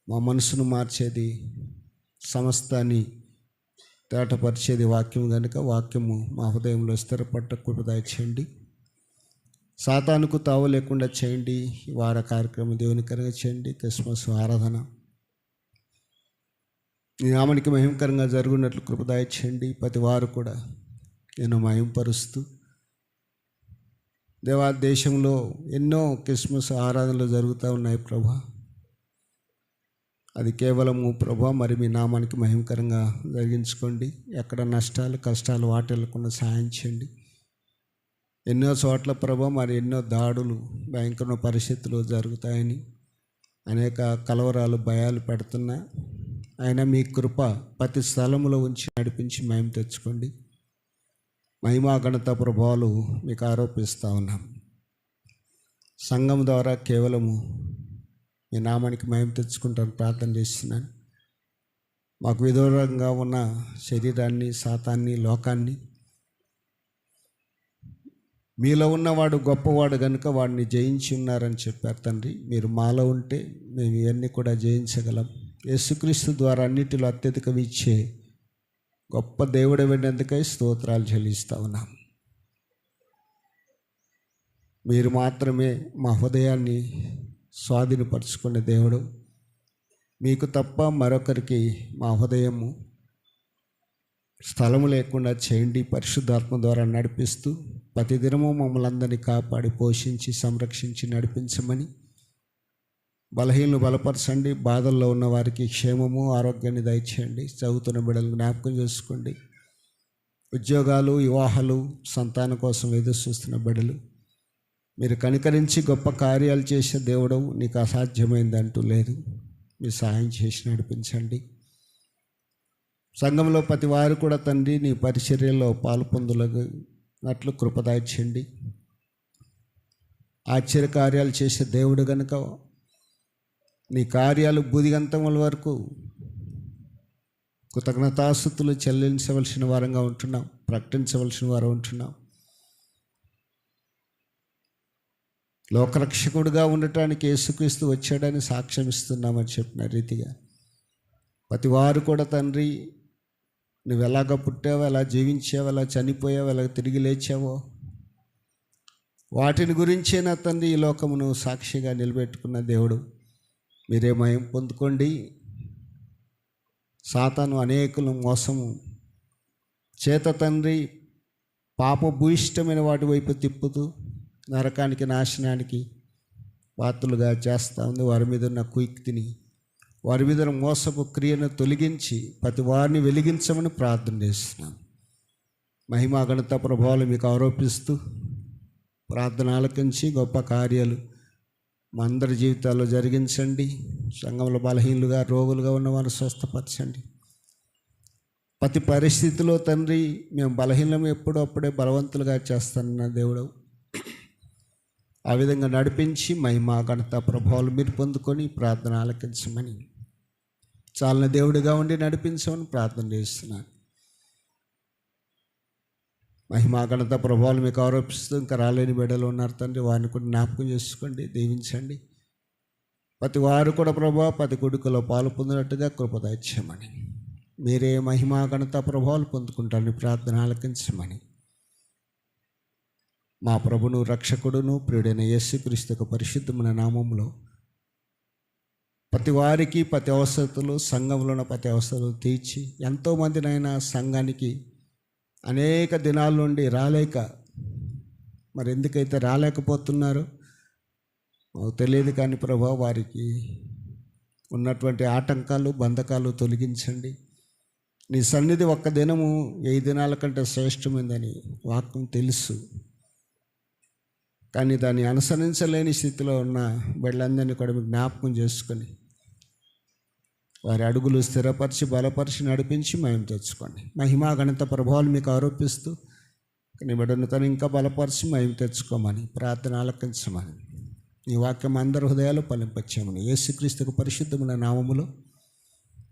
Speaker 2: మా మనసును మార్చేది, సమస్తాన్ని తేటపరిచేది వాక్యం కనుక వాక్యము మా హృదయంలో స్థిరపట్ట కృప దయచేయండి. సాతానుకు తావు లేకుండా చేయండి. ఈ వార కార్యక్రమం దేవునికరంగా చేయండి. క్రిస్మస్ ఆరాధన ఈ నామానికి మహిమకరంగా జరుగునట్లు కృప దయచేయండి. ప్రతి వారు కూడా నేను మహింపరుస్తూ దేవా, దేశంలో ఎన్నో క్రిస్మస్ ఆరాధనలు జరుగుతూ ఉన్నాయి ప్రభా. అది కేవలము ప్రభా మరి మీ నామానికి మహిమకరంగా జరిగించుకోండి. ఎక్కడ నష్టాలు కష్టాలు వాటిల్లకుండా సహాయం చేయండి. ఎన్నో చోట్ల ప్రభా మరి ఎన్నో దాడులు, భయంకర పరిస్థితులు జరుగుతాయని అనేక కలవరాలు, భయాలు పెడుతున్నా అయినా మీ కృప ప్రతి స్థలంలో ఉంచి నడిపించి మహిమ తెచ్చుకోండి. మహిమా ఘనత ప్రభావాలు మీకు ఆరోపిస్తూ ఉన్నాం. సంఘం ద్వారా కేవలము మీ నామానికి మహిమ తెచ్చుకుంటాను ప్రార్థన చేస్తున్నాను. మాకు విదూరంగా ఉన్న శరీరాన్ని, సాతాన్ని, లోకాన్ని మీలో ఉన్నవాడు గొప్పవాడు కనుక వాడిని జయించి ఉన్నారని చెప్పారు తండ్రి. మీరు మాలో ఉంటే మేము ఇవన్నీ కూడా జయించగలం. యేసుక్రీస్తు ద్వారా అన్నిటిలో అత్యధికం ఇచ్చే గొప్ప దేవుడు వెళ్ళినందుకై స్తోత్రాలు చెల్లిస్తూ ఉన్నాం. మీరు మాత్రమే మా హృదయాన్ని స్వాధీనపరుచుకునే దేవుడు. మీకు తప్ప మరొకరికి మా హృదయము స్థలము లేకుండా చేయండి. పరిశుద్ధాత్మ ద్వారా నడిపిస్తూ ప్రతిదినము మమ్మల్ని అందరినీ కాపాడి పోషించి సంరక్షించి నడిపించమని, బలహీనలు బలపరచండి. బాధల్లో ఉన్న వారికి క్షేమము, ఆరోగ్యాన్ని దయచేయండి. చదువుతున్న బిడ్డలను జ్ఞాపకం చేసుకోండి. ఉద్యోగాలు, వివాహాలు, సంతానం కోసం ఎదురు చూస్తున్న బిడ్డలు మీరు కనికరించి గొప్ప కార్యాలు చేసే దేవుడవు. నీకు అసాధ్యమైంది అంటూ లేదు. మీరు సహాయం చేసి నడిపించండి. సంఘంలో ప్రతి వారు కూడా తండ్రి నీ పరిచర్యలో పాలు పొందులగినట్లు కృప దయచేయండి. ఆశ్చర్య కార్యాలు చేసే దేవుడు కనుక నీ కార్యాలు బూదిగంతముల వరకు కృతజ్ఞతాస్తుతులు చెల్లించవలసిన వారంగా ఉంటున్నాం, ప్రకటించవలసిన వారు ఉంటున్నాం. లోకరక్షకుడుగా ఉండటానికి యేసుక్రీస్తు వచ్చాడని సాక్ష్యం ఇస్తున్నామని చెప్పిన రీతిగా ప్రతి వారు కూడా తండ్రి నువ్వు ఎలాగ పుట్టావో, ఎలా జీవించావో, ఎలా చనిపోయావో, ఎలా తిరిగి లేచావో వాటిని గురించే నా తండ్రి ఈ లోకమును సాక్షిగా నిలబెట్టుకున్న దేవుడు. మీరే మహిమ పొందుకోండి. సాతాను అనేకులు మోసము చేత తండ్రి పాపభూయిష్టమైన వాటి వైపు తిప్పుతూ నరకానికి, నాశనానికి పాత్రలుగా చేస్తూ ఉంది. వారి మీద ఉన్న కుయుక్తిని, వారి మీద మోసపు క్రియను తొలగించి ప్రతి వారిని వెలిగించమని ప్రార్థన చేస్తున్నాం. మహిమా ఘనత ప్రభావాలు మీకు ఆరోపిస్తూ ప్రార్థన ఆలకించి గొప్ప కార్యాలు మా అందరి జీవితాల్లో జరిగించండి. సంఘంలో బలహీనులుగా, రోగులుగా ఉన్నవారు స్వస్థపరచండి. ప్రతి పరిస్థితిలో తండ్రి మేము బలహీనం ఎప్పుడో అప్పుడే బలవంతులుగా చేస్తానన్న దేవుడు. ఆ విధంగా నడిపించి మహిమా ఘనత ప్రభావాలు మీరు పొందుకొని ప్రార్థన ఆలకించమని, చాలిన దేవుడిగా ఉండి నడిపించమని ప్రార్థన చేస్తున్నాను. మహిమా ఘనత ప్రభావాలు మీకు ఆరోపిస్తూ ఇంకా రాలేని బిడ్డలు ఉన్నారు తండ్రి, వారిని కూడా జ్ఞాపకం చేసుకోండి, దీవించండి. ప్రతి వారు కూడా ప్రభావ ప్రతి కొడుకులో పాలు పొందినట్టుగా కృప దయచేయమని మీరే మహిమ ఘనత ప్రభావాలు పొందుకుంటారని ప్రార్థన ఆలకించమని మా ప్రభును రక్షకుడును ప్రియుడైన యేసుక్రీస్తు యొక్క పరిశుద్ధమైన నామంలో ప్రతి వారికి ప్రతి అవసరతలు సంఘంలో ఉన్న ప్రతి అవసరాలు తీర్చి ఎంతోమందినైనా సంఘానికి అనేక దినాల నుండి రాలేక మరి ఎందుకైతే రాలేకపోతున్నారో మాకు తెలియదు కానీ ప్రభా వారికి ఉన్నటువంటి ఆటంకాలు బంధకాలు తొలగించండి. నీ సన్నిధి ఒక్క దినము 1000 దినాల కంటే శ్రేష్టమైందని వాక్యం తెలుసు. కానీ దాన్ని అనుసరించలేని స్థితిలో ఉన్న బిడ్డలందరినీ కూడా మీకు జ్ఞాపకం చేసుకొని వారి అడుగులు స్థిరపరిచి బలపరిచి నడిపించి మేము తెచ్చుకోండి. మహిమా ఘనత ప్రభావాలు మీకు ఆరోపిస్తూ నీ బిడ్డను తను ఇంకా బలపరిచి మేము తెచ్చుకోమని ప్రార్థన ఆలకించమని ఈ వాక్యం అందరి హృదయాలు ఫలింపచేయమని యేసుక్రీస్తుకు పరిశుద్ధమైన నామములో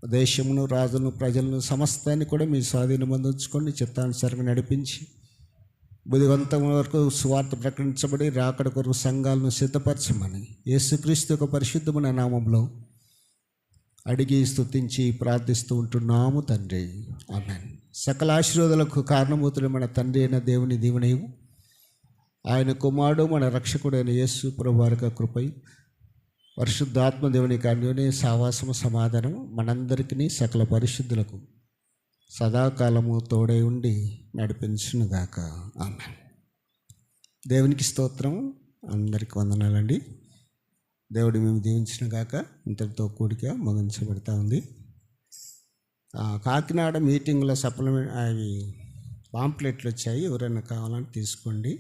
Speaker 2: దేశమును రాజులను ప్రజలను సమస్తాన్ని కూడా మీ స్వాధీనం అందించుకొని చిత్తానుసారంగా నడిపించి బుద్ధివంతం వరకు సువార్త ప్రకటించబడి రాకడ కొరకు సంఘాలను సిద్ధపరచమని యేసుక్రీస్తు యొక్క పరిశుద్ధమైన నామంలో అడిగి స్తుతించి ప్రార్థిస్తూ ఉంటున్నాము తండ్రి. ఆమేన్. సకల ఆశీర్వాదాలకు కారణమూతులు మన తండ్రి అయిన దేవుని దీవెనయు ఆయన కుమారుడు మన రక్షకుడైన యేసు ప్రభువు వారి యొక్క కృపయు పరిశుద్ధాత్మ దేవుని అన్యోన్య సావాసము సమాధానము మనందరికీ సకల పరిశుద్ధులకు సదాకాలము తోడై ఉండి నడిపించునుగాక. ఆమేన్. దేవునికి స్తోత్రం. అందరికి వందనాలండి. దేవుడు మేము దీవించునుగాక. ఇంతటితో కూడిక ముగించబడతా ఉంది. కాకినాడ మీటింగ్లో సప్లిమెంట్ అవి పాంప్లెట్లు వచ్చాయి, ఎవరైనా కావాలని తీసుకోండి.